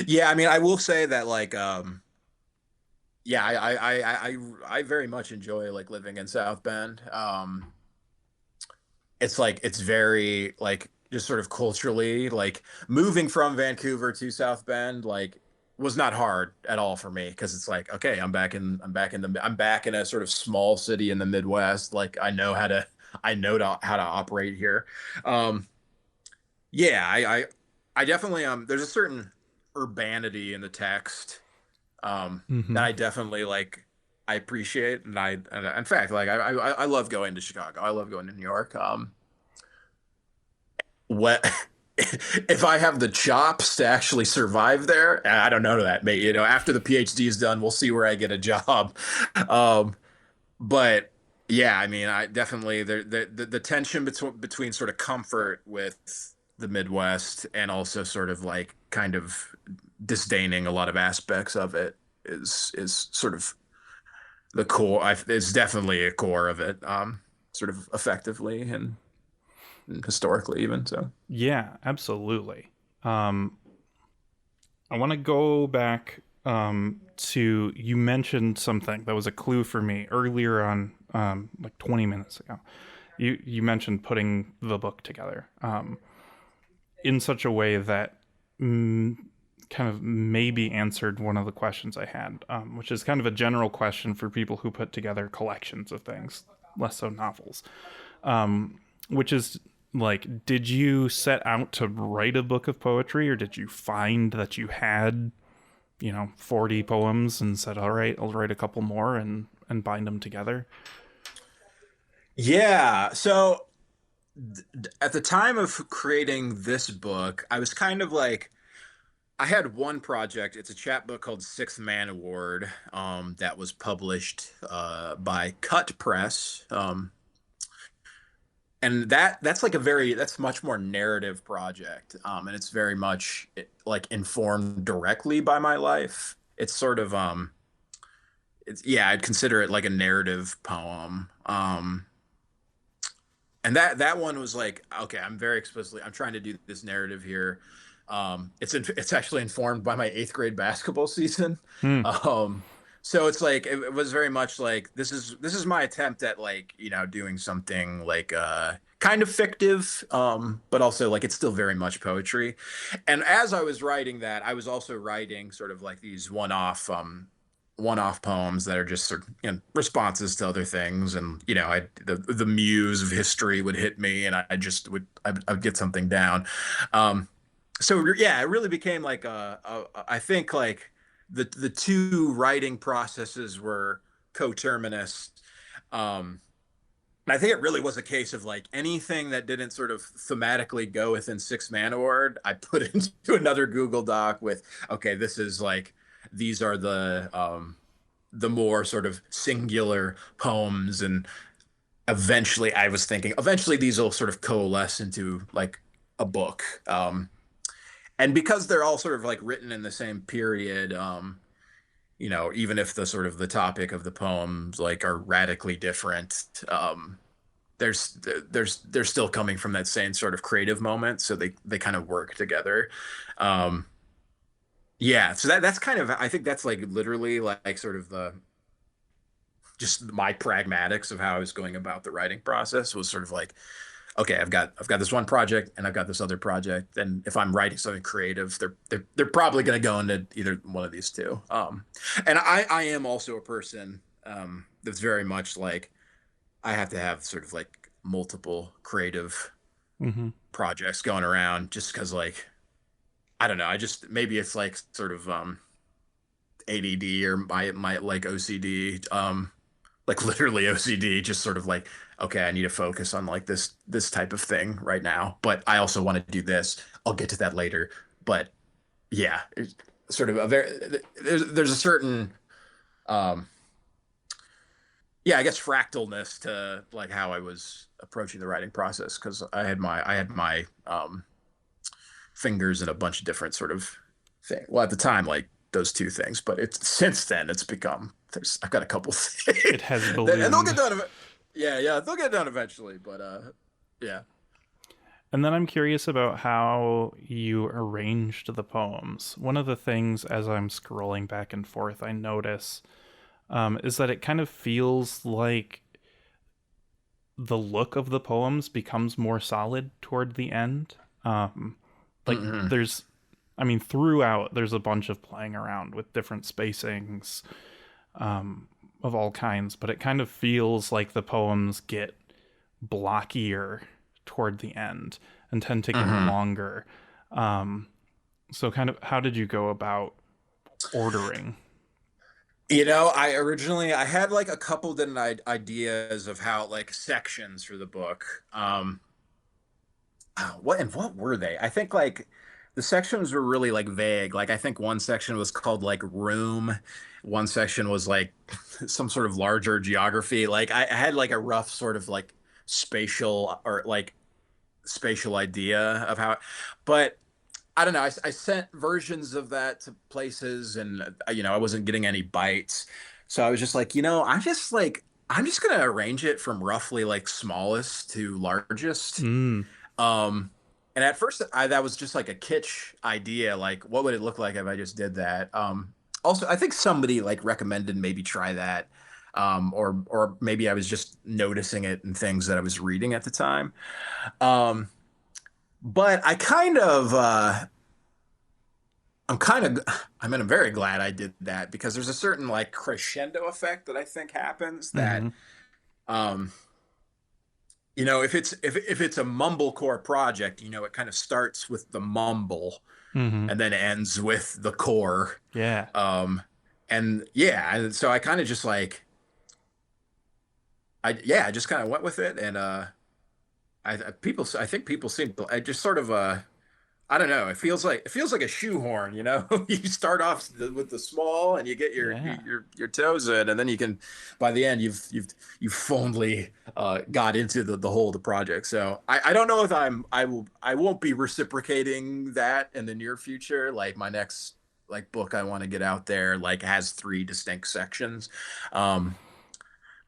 Yeah, I mean, I will say that yeah, I very much enjoy like living in South Bend. It's like it's very like just sort of culturally like moving from Vancouver to South Bend like was not hard at all for me because it's like okay, I'm back in a sort of small city in the Midwest. Like how to operate here. Um, yeah, I definitely there's a certain urbanity in the text that Mm-hmm. I definitely like I appreciate and in fact like I love going to Chicago. I love going to New York. What if I have the chops to actually survive there? I don't know that, mate. After the PhD is done, we'll see where I get a job. Um, but yeah, I mean, I definitely the tension between sort of comfort with the Midwest and also sort of like kind of disdaining a lot of aspects of it is sort of the core. It's definitely a core of it, sort of effectively and historically even. So. Yeah, absolutely. Um I want to go back to you mentioned something that was a clue for me earlier on, like 20 minutes ago. You mentioned putting the book together in such a way that mm, kind of maybe answered one of the questions I had, which is kind of a general question for people who put together collections of things, less so novels, which is like, did you set out to write a book of poetry or did you find that you had 40 poems and said, all right, I'll write a couple more and bind them together? Yeah. So at the time of creating this book, I was kind of like, I had one project. It's a chapbook called Sixth Man Award, that was published by Cut Press. And that's like that's much more narrative project. And it's very much like informed directly by my life. it's sort of it's yeah, I'd consider it like a narrative poem. And that one was like, okay, I'm very explicitly I'm trying to do this narrative here. It's actually informed by my eighth grade basketball season. Hmm. Um, so it's like it was very much like this is my attempt at like doing something like kind of fictive, but also like it's still very much poetry. And as I was writing that, I was also writing sort of like these one-off poems that are just sort of responses to other things, and the muse of history would hit me, and I just I'd get something down. So yeah, it really became like I think like the two writing processes were coterminous. Um, and I think it really was a case of like anything that didn't sort of thematically go within Six Man Award, I put into another Google Doc with, okay, this is like these are the more sort of singular poems, and eventually I was thinking eventually these will sort of coalesce into like a book. And because they're all sort of like written in the same period, even if the sort of the topic of the poems like are radically different, there's they're still coming from that same sort of creative moment, so they kind of work together. Um, yeah, so that's kind of I think that's like literally like sort of the just my pragmatics of how I was going about the writing process was sort of like, okay, I've got this one project and I've got this other project, and if I'm writing something creative, they're probably going to go into either one of these two. And I am also a person that's very much like I have to have sort of like multiple creative Hmm. projects going around, just because like I don't know, I just maybe it's like sort of ADD or my like OCD, like literally OCD, just sort of like, okay, I need to focus on like this type of thing right now, but I also want to do this. I'll get to that later. But yeah, it's sort of a very there's a certain um yeah, I guess fractalness to like how I was approaching the writing process, because I had my fingers in a bunch of different sort of thing. Well, at the time, like those two things, but it's since then it's become I've got a couple It things has and they'll get ballooned. done. Yeah, yeah, they'll get done eventually, but yeah. And then I'm curious about how you arranged the poems. One of the things as I'm scrolling back and forth, I notice is that it kind of feels like the look of the poems becomes more solid toward the end. Like Hmm. there's, I mean, throughout there's a bunch of playing around with different spacings um, of all kinds, but it kind of feels like the poems get blockier toward the end and tend to get Hmm. longer. Um, so, kind of, how did you go about ordering? I had like a couple different ideas of how like sections for the book. What were they? I think like the sections were really like vague. Like I think one section was called like room, one section was like some sort of larger geography. Like I had like a rough sort of like spatial or like spatial idea of how, but I don't know. I sent versions of that to places, and I wasn't getting any bites. So I was just like, I'm just gonna arrange it from roughly like smallest to largest. Mm, Um, and at first, that was just like a kitsch idea. Like, what would it look like if I just did that? Also, I think somebody like recommended maybe try that, or maybe I was just noticing it in things that I was reading at the time. Um, but I'm very glad I did that, because there's a certain like crescendo effect that I think happens that mm-hmm, um if it's a mumblecore project, it kind of starts with the mumble mm-hmm. and then ends with the core. Yeah. Um and yeah, and so I kind of just like I just kind of went with it, and I think people seem to I just sort of I don't know. It feels like a shoehorn, you know. You start off with the small, and you get your Yeah. your toes in, and then you can, by the end, you've fondly got into the whole of the project. So I don't know if I won't be reciprocating that in the near future. Like my next book I want to get out there like has three distinct sections. Um,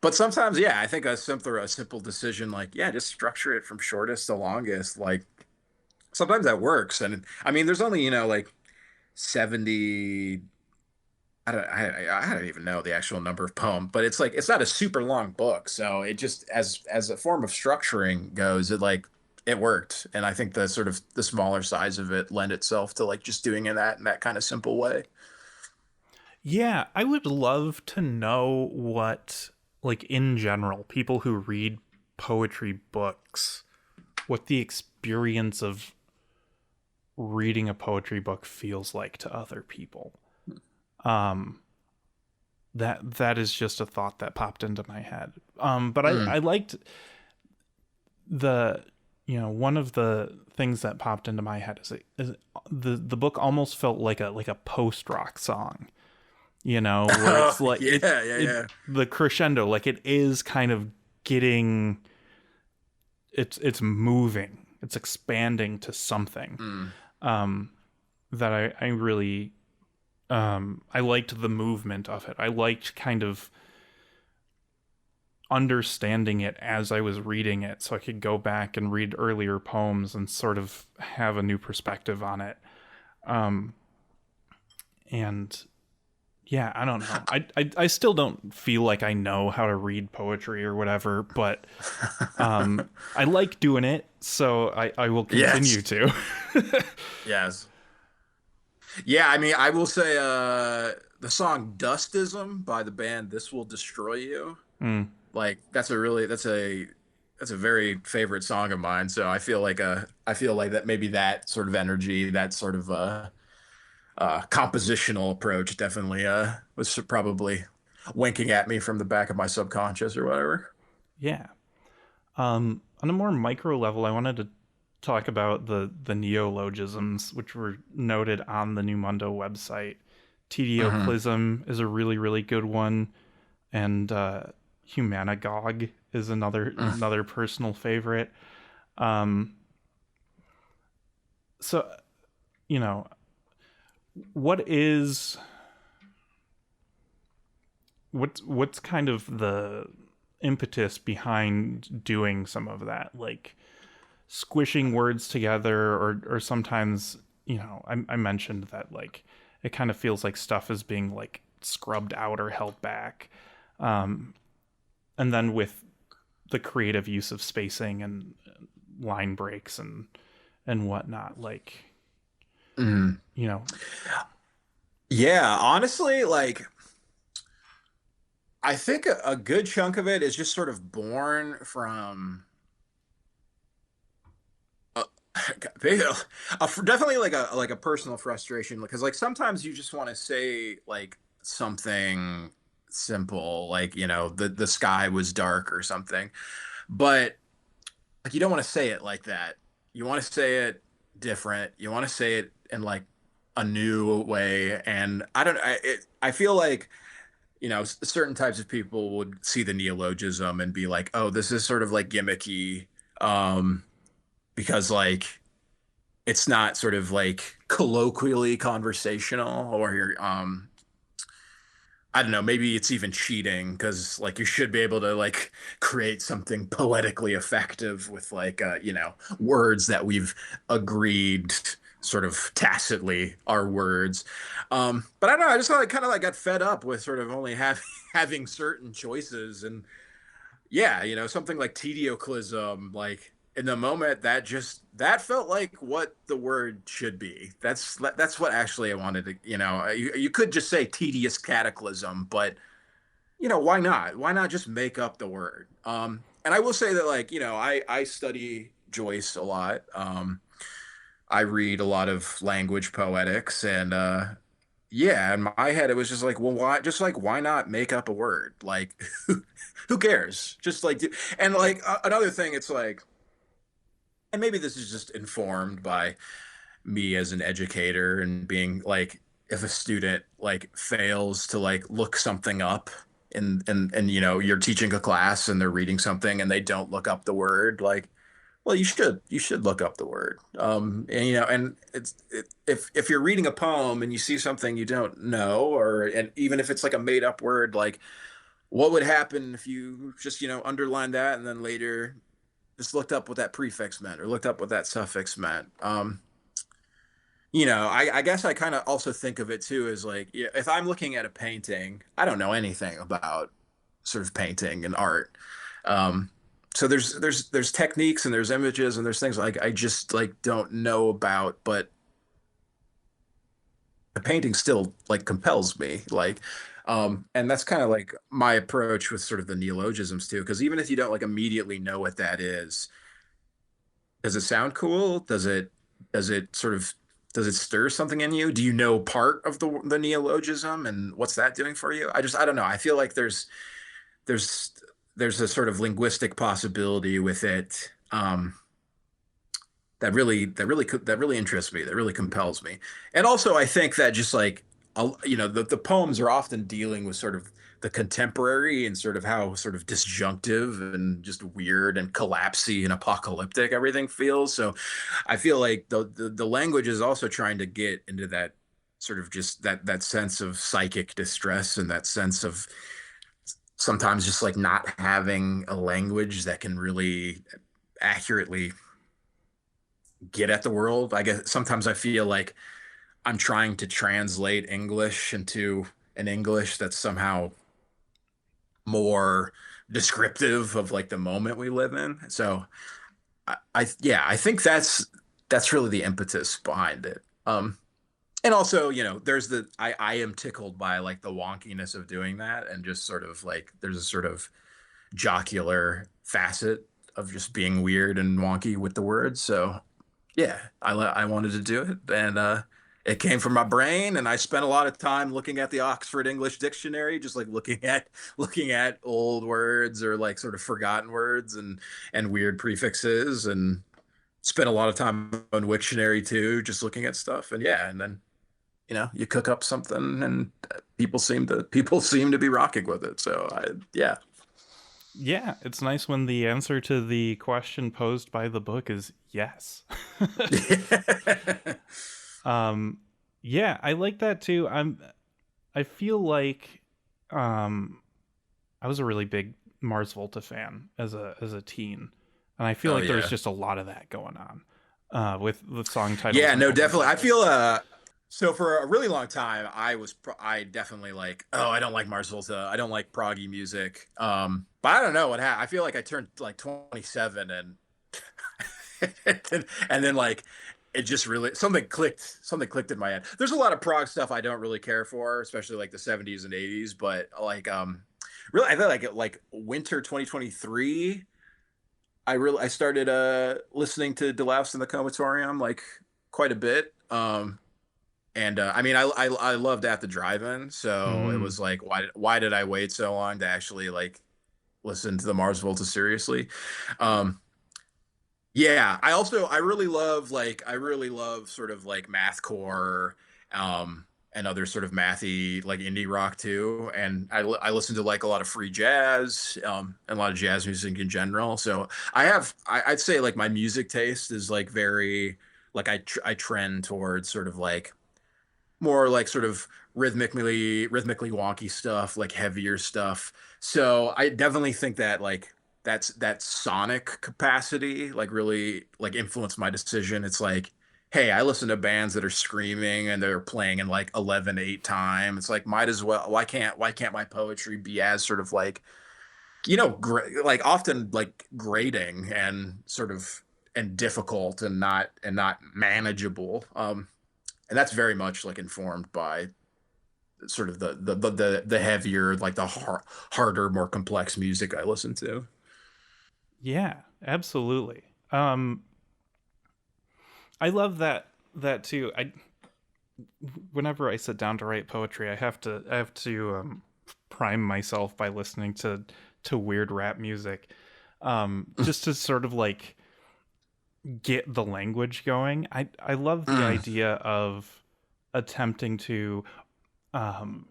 but sometimes, yeah, I think a simple decision like, yeah, just structure it from shortest to longest. Like sometimes that works. And I mean, there's only, like 70, I don't even know the actual number of poems, but it's like it's not a super long book. So it just as a form of structuring goes, it worked. And I think the sort of the smaller size of it lend itself to like just doing it in that kind of simple way. Yeah, I would love to know what, like, in general, people who read poetry books, what the experience of reading a poetry book feels like to other people. Um, that is just a thought that popped into my head. But I Mm. liked the, one of the things that popped into my head is the book almost felt like a post rock song, where Oh, it's like yeah, yeah, it yeah. the crescendo, like it is kind of getting, it's moving, it's expanding to something, Mm. um that I really, I liked the movement of it. I liked kind of understanding it as I was reading it, so I could go back and read earlier poems and sort of have a new perspective on it. Um and yeah, I don't know. I still don't feel like I know how to read poetry or whatever, but I like doing it, so I will continue Yes, to. yes. Yeah, I mean, I will say the song Dustism by the band This Will Destroy You. Mm, Like that's a very favorite song of mine. So I feel like that maybe that sort of energy, that sort of compositional approach definitely was probably winking at me from the back of my subconscious or whatever. yeah. On a more micro level, I wanted to talk about the neologisms, which were noted on the New Mundo website. Hmm. Tedioclism is a really, really good one, and Humanagog is another personal favorite. Um, so you know, what is what's kind of the impetus behind doing some of that, like squishing words together, or sometimes, I mentioned that, like, it kind of feels like stuff is being like scrubbed out or held back, um, and then with the creative use of spacing and line breaks and whatnot, like, Hmm. you know Yeah, honestly, like I think a good chunk of it is just sort of born from uh, definitely like a personal frustration because like sometimes you just want to say like something simple like the sky was dark or something, but like you don't want to say it like that. You want to say it different. You want to say it in like a new way. And I don't I feel like certain types of people would see the neologism and be like, oh, this is sort of like gimmicky, um, because like it's not sort of like colloquially conversational or I don't know, maybe it's even cheating because like you should be able to like create something poetically effective with like words that we've agreed sort of tacitly are words. But I don't know, I just like kind of like got fed up with sort of only having certain choices and yeah, something like tedioclism, like in the moment that felt like what the word should be. That's what actually I wanted to, you could just say tedious cataclysm, but why not? Why not just make up the word? And I will say that like, I study Joyce a lot. I read a lot of language poetics and yeah, in my head it was just like, well, why not make up a word? Like who cares? Just like and like another thing it's like and maybe this is just informed by me as an educator and being like if a student like fails to like look something up and you're teaching a class and they're reading something and they don't look up the word like Well, you should look up the word. And and if you're reading a poem and you see something you don't know, or and even if it's like a made up word, like what would happen if you just, underlined that and then later just looked up what that prefix meant or looked up what that suffix meant. I guess I kind of also think of it too as like, yeah, if I'm looking at a painting, I don't know anything about sort of painting and art. Um, so there's techniques and there's images and there's things like I just like don't know about, but the painting still like compels me. And that's kind of like my approach with sort of the neologisms too, because even if you don't like immediately know what that is, does it sound cool? Does it sort of does it stir something in you? Do you know part of the neologism and what's that doing for you? I don't know. I feel like there's there's a sort of linguistic possibility with it, that really interests me, that really compels me. And also I think that just like the poems are often dealing with sort of the contemporary and sort of how sort of disjunctive and just weird and collapsy and apocalyptic everything feels. So I feel like the language is also trying to get into that sort of just that sense of psychic distress and that sense of sometimes just like not having a language that can really accurately get at the world. I guess sometimes I feel like I'm trying to translate English into an English that's somehow more descriptive of like the moment we live in. So yeah, I think that's really the impetus behind it. And also, there's I am tickled by like the wonkiness of doing that and just sort of like there's a sort of jocular facet of just being weird and wonky with the words. So yeah, I wanted to do it, and it came from my brain, and I spent a lot of time looking at the Oxford English Dictionary, just like looking at old words or like sort of forgotten words and weird prefixes, and spent a lot of time on Wiktionary too, just looking at stuff. And yeah, and then you cook up something, and people seem to be rocking with it. So yeah. Yeah, it's nice when the answer to the question posed by the book is yes. um, yeah, I like that too. I feel like um, I was a really big Mars Volta fan as a teen, and I feel Oh like there was yeah. just a lot of that going on with song titles Yeah, and no, albums definitely. like I feel this. so for a really long time I definitely like, oh, I don't like Mars Volta. I don't like proggy music. But I don't know what happened. I feel like I turned like 27 and and then like it just really something clicked in my head. There's a lot of prog stuff I don't really care for, especially like the 70s and 80s, but like really I feel like winter 2023 I started listening to Deloused in the Comatorium like quite a bit. And I mean I loved At the Drive-In, so it Mm. was like why did I wait so long to actually like listen to the Mars Volta seriously? Um yeah, I really love sort of like mathcore and other sort of mathy like indie rock too. And I listen to like a lot of free jazz and a lot of jazz music in general. So I'd say like my music taste is like very like I trend towards sort of like more like sort of rhythmically wonky stuff, like heavier stuff. So I definitely think that like that sonic capacity like really like influenced my decision. It's like, hey, I listen to bands that are screaming and they're playing in like 11/8 time. It's like might as well why can't my poetry be as sort of like like often like grating and sort of and difficult and not manageable. And that's very much like informed by sort of the heavier, like the harder, more complex music I listen to. Yeah, absolutely. I love that too. I whenever I sit down to write poetry, I have to prime myself by listening to weird rap music, just to sort of like get the language going. I love the Mm. idea of attempting to um,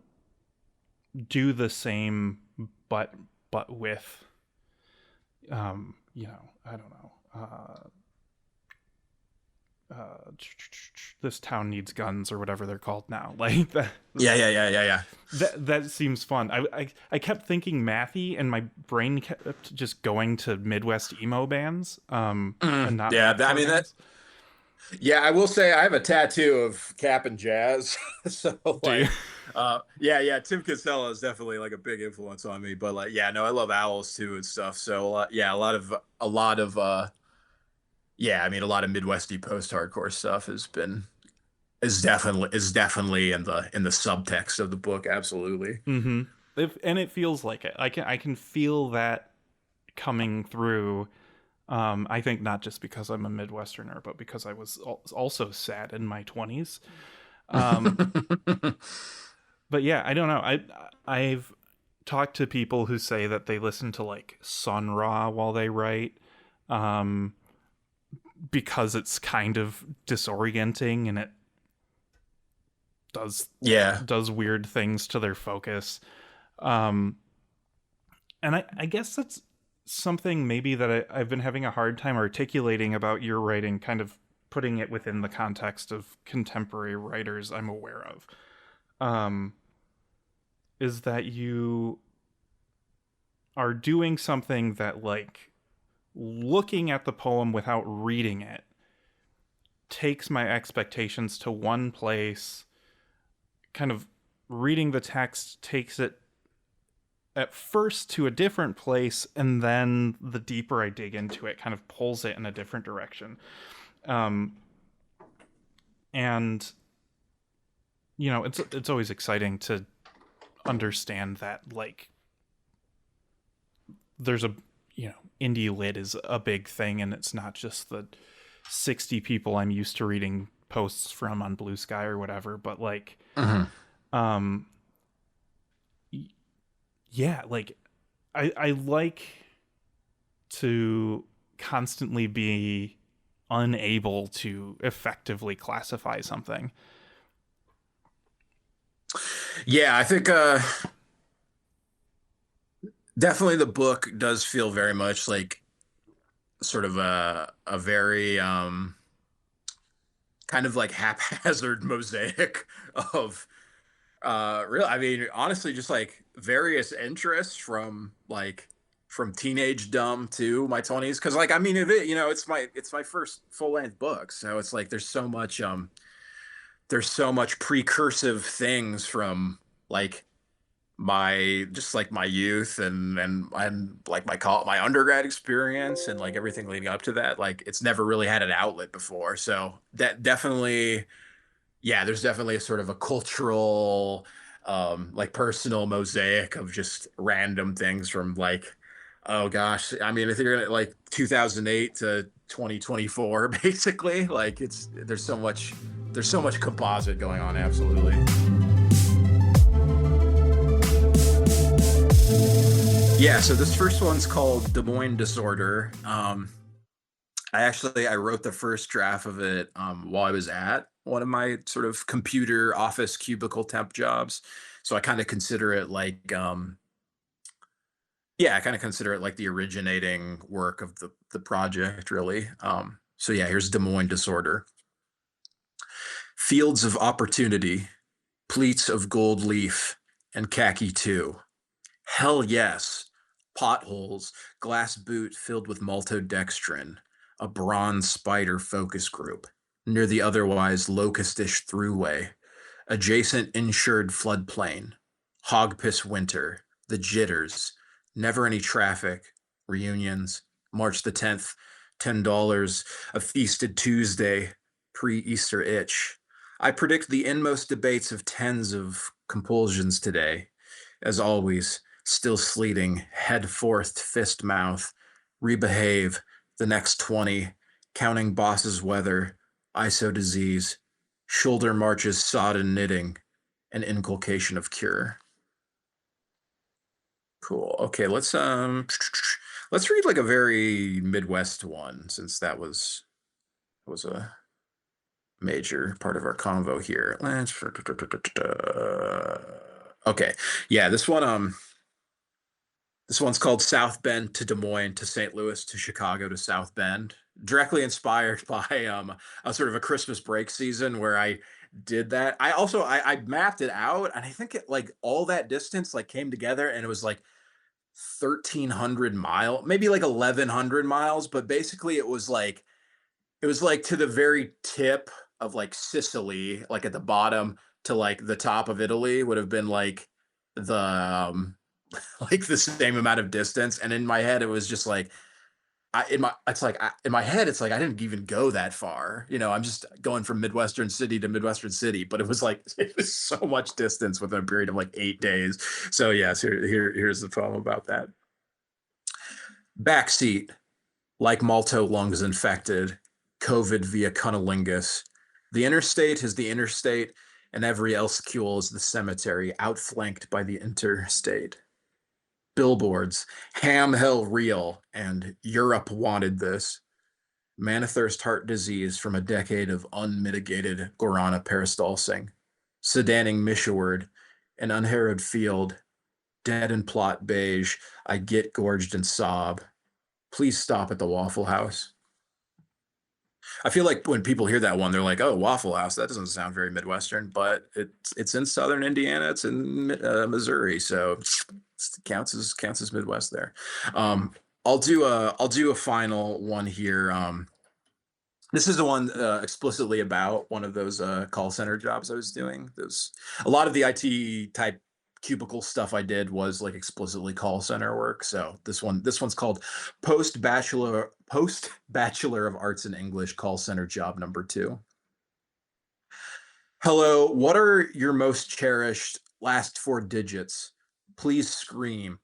do the same, but with I don't know. uh, this town needs guns or whatever they're called now. Like that, Yeah, yeah, yeah, yeah, yeah. that seems fun. I kept thinking mathy, and my brain kept just going to Midwest emo bands, and not Yeah, I mathcore mean that. bands. Yeah, I will say I have a tattoo of Cap and Jazz, so Do you? like, yeah, yeah. Tim Kinsella is definitely like a big influence on me, but like, yeah, no, I love Owls too and stuff. So yeah, a lot of, yeah, I mean, a lot of Midwesty post-hardcore stuff is definitely in the subtext of the book. Absolutely. Mm-hmm. And it feels like it. I can feel that coming through. I think not just because I'm a Midwesterner, but because I was also sad in my 20s. Um, but yeah, I don't know. I've talked to people who say that they listen to like Sun Ra while they write, um, because it's kind of disorienting and it does Yeah. does weird things to their focus. Um, and I guess that's something maybe that I've been having a hard time articulating about your writing, kind of putting it within the context of contemporary writers I'm aware of. Um, is that you are doing something that, like, looking at the poem without reading it takes my expectations to one place, kind of reading the text takes it at first to a different place, and then the deeper I dig into it kind of pulls it in a different direction. um and it's always exciting to understand that, like, there's a indie lit is a big thing, and it's not just the 60 people I'm used to reading posts from on Blue Sky or whatever, but like, Mhm. um yeah, like, I like to constantly be unable to effectively classify something. Yeah, I think definitely the book does feel very much like sort of a very kind of like haphazard mosaic of real I mean honestly just like various interests from teenage dumb to my 20s because like I mean if it it's my first full-length book so it's like there's so much precursive things from like my just like my youth and like my undergrad experience and like everything leading up to that like it's never really had an outlet before so that definitely yeah there's definitely a sort of a cultural like personal mosaic of just random things from like oh gosh I mean if you're gonna like 2008 to 2024 basically like it's there's so much composite going on absolutely. Yeah, so this first one's called Des Moines Disorder. I wrote the first draft of it while I was at one of my sort of computer office cubicle temp jobs. So I kind of consider it like yeah, I kind of consider it like the originating work of the project, really. So yeah, here's Des Moines Disorder. Fields of opportunity, pleats of gold leaf, and khaki too. Hell yes. Potholes, glass boot filled with maltodextrin, a bronze spider focus group, near the otherwise locustish throughway, adjacent insured floodplain, hog piss winter, the jitters, never any traffic, reunions, March the 10th, $10, a feasted Tuesday, pre-Easter itch. I predict the inmost debates of tens of compulsions today. As always, still sleeting, head forth, fist mouth, rebehave, the next 20, counting boss's weather, ISO disease, shoulder marches sodden knitting, an inculcation of cure. Cool. Okay, let's read like a very Midwest one since that was a major part of our convo here. Okay. Yeah, this one This one's called South Bend to Des Moines to St. Louis to Chicago to South Bend. Directly inspired by a sort of a Christmas break season where I did that. I mapped it out and I think it like all that distance like came together and it was like 1,300 mile, maybe like 1,100 miles, but basically it was like to the very tip of like Sicily, like at the bottom to like the top of Italy would have been like the like the same amount of distance. And in my head, it was just like in my head, it's like I didn't even go that far. You know, I'm just going from Midwestern city to Midwestern city, but it was like it was so much distance within a period of like 8 days. So yes, here's the poem about that. Backseat, like Malto lungs infected, COVID via cunnilingus. The interstate is the interstate, and every elscule is the cemetery, outflanked by the interstate. Billboards, ham hell real, and Europe wanted this. Manifest heart disease from a decade of unmitigated guarana peristalsing. Sedaning Mishaward, an unharrowed field, dead and plot beige, I get gorged and sob. Please stop at the Waffle House. I feel like when people hear that one, they're like, "Oh, Waffle House. That doesn't sound very Midwestern," but it's in southern Indiana. It's in Missouri, so it counts as Midwest there. I'll do a final one here. This is the one explicitly about one of those call center jobs I was doing. There's a lot of the IT type cubicle stuff I did was like explicitly call center work. So this one's called post bachelor of arts in English call center job number 2. Hello, what are your most cherished last 4 digits? Please scream.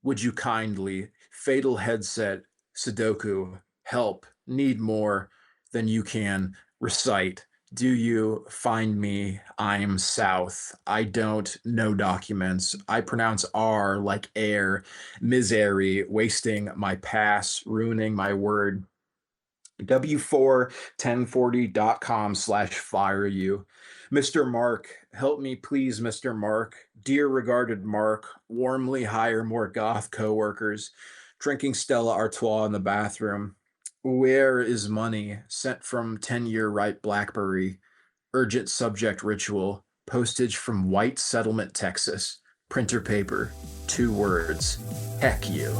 Would you kindly? Fatal headset, Sudoku, help, need more than you can recite. Do you find me? I'm south. I don't know documents. I pronounce R like air. Misery, wasting my pass, ruining my word. W41040.com/fire you. Mr. Mark, help me please, Mr. Mark. Dear regarded Mark, warmly hire more goth coworkers. Drinking Stella Artois in the bathroom. Where is money? Sent from 10-year right Blackberry. Urgent subject ritual. Postage from White Settlement, Texas. Printer paper. 2 words. Heck you.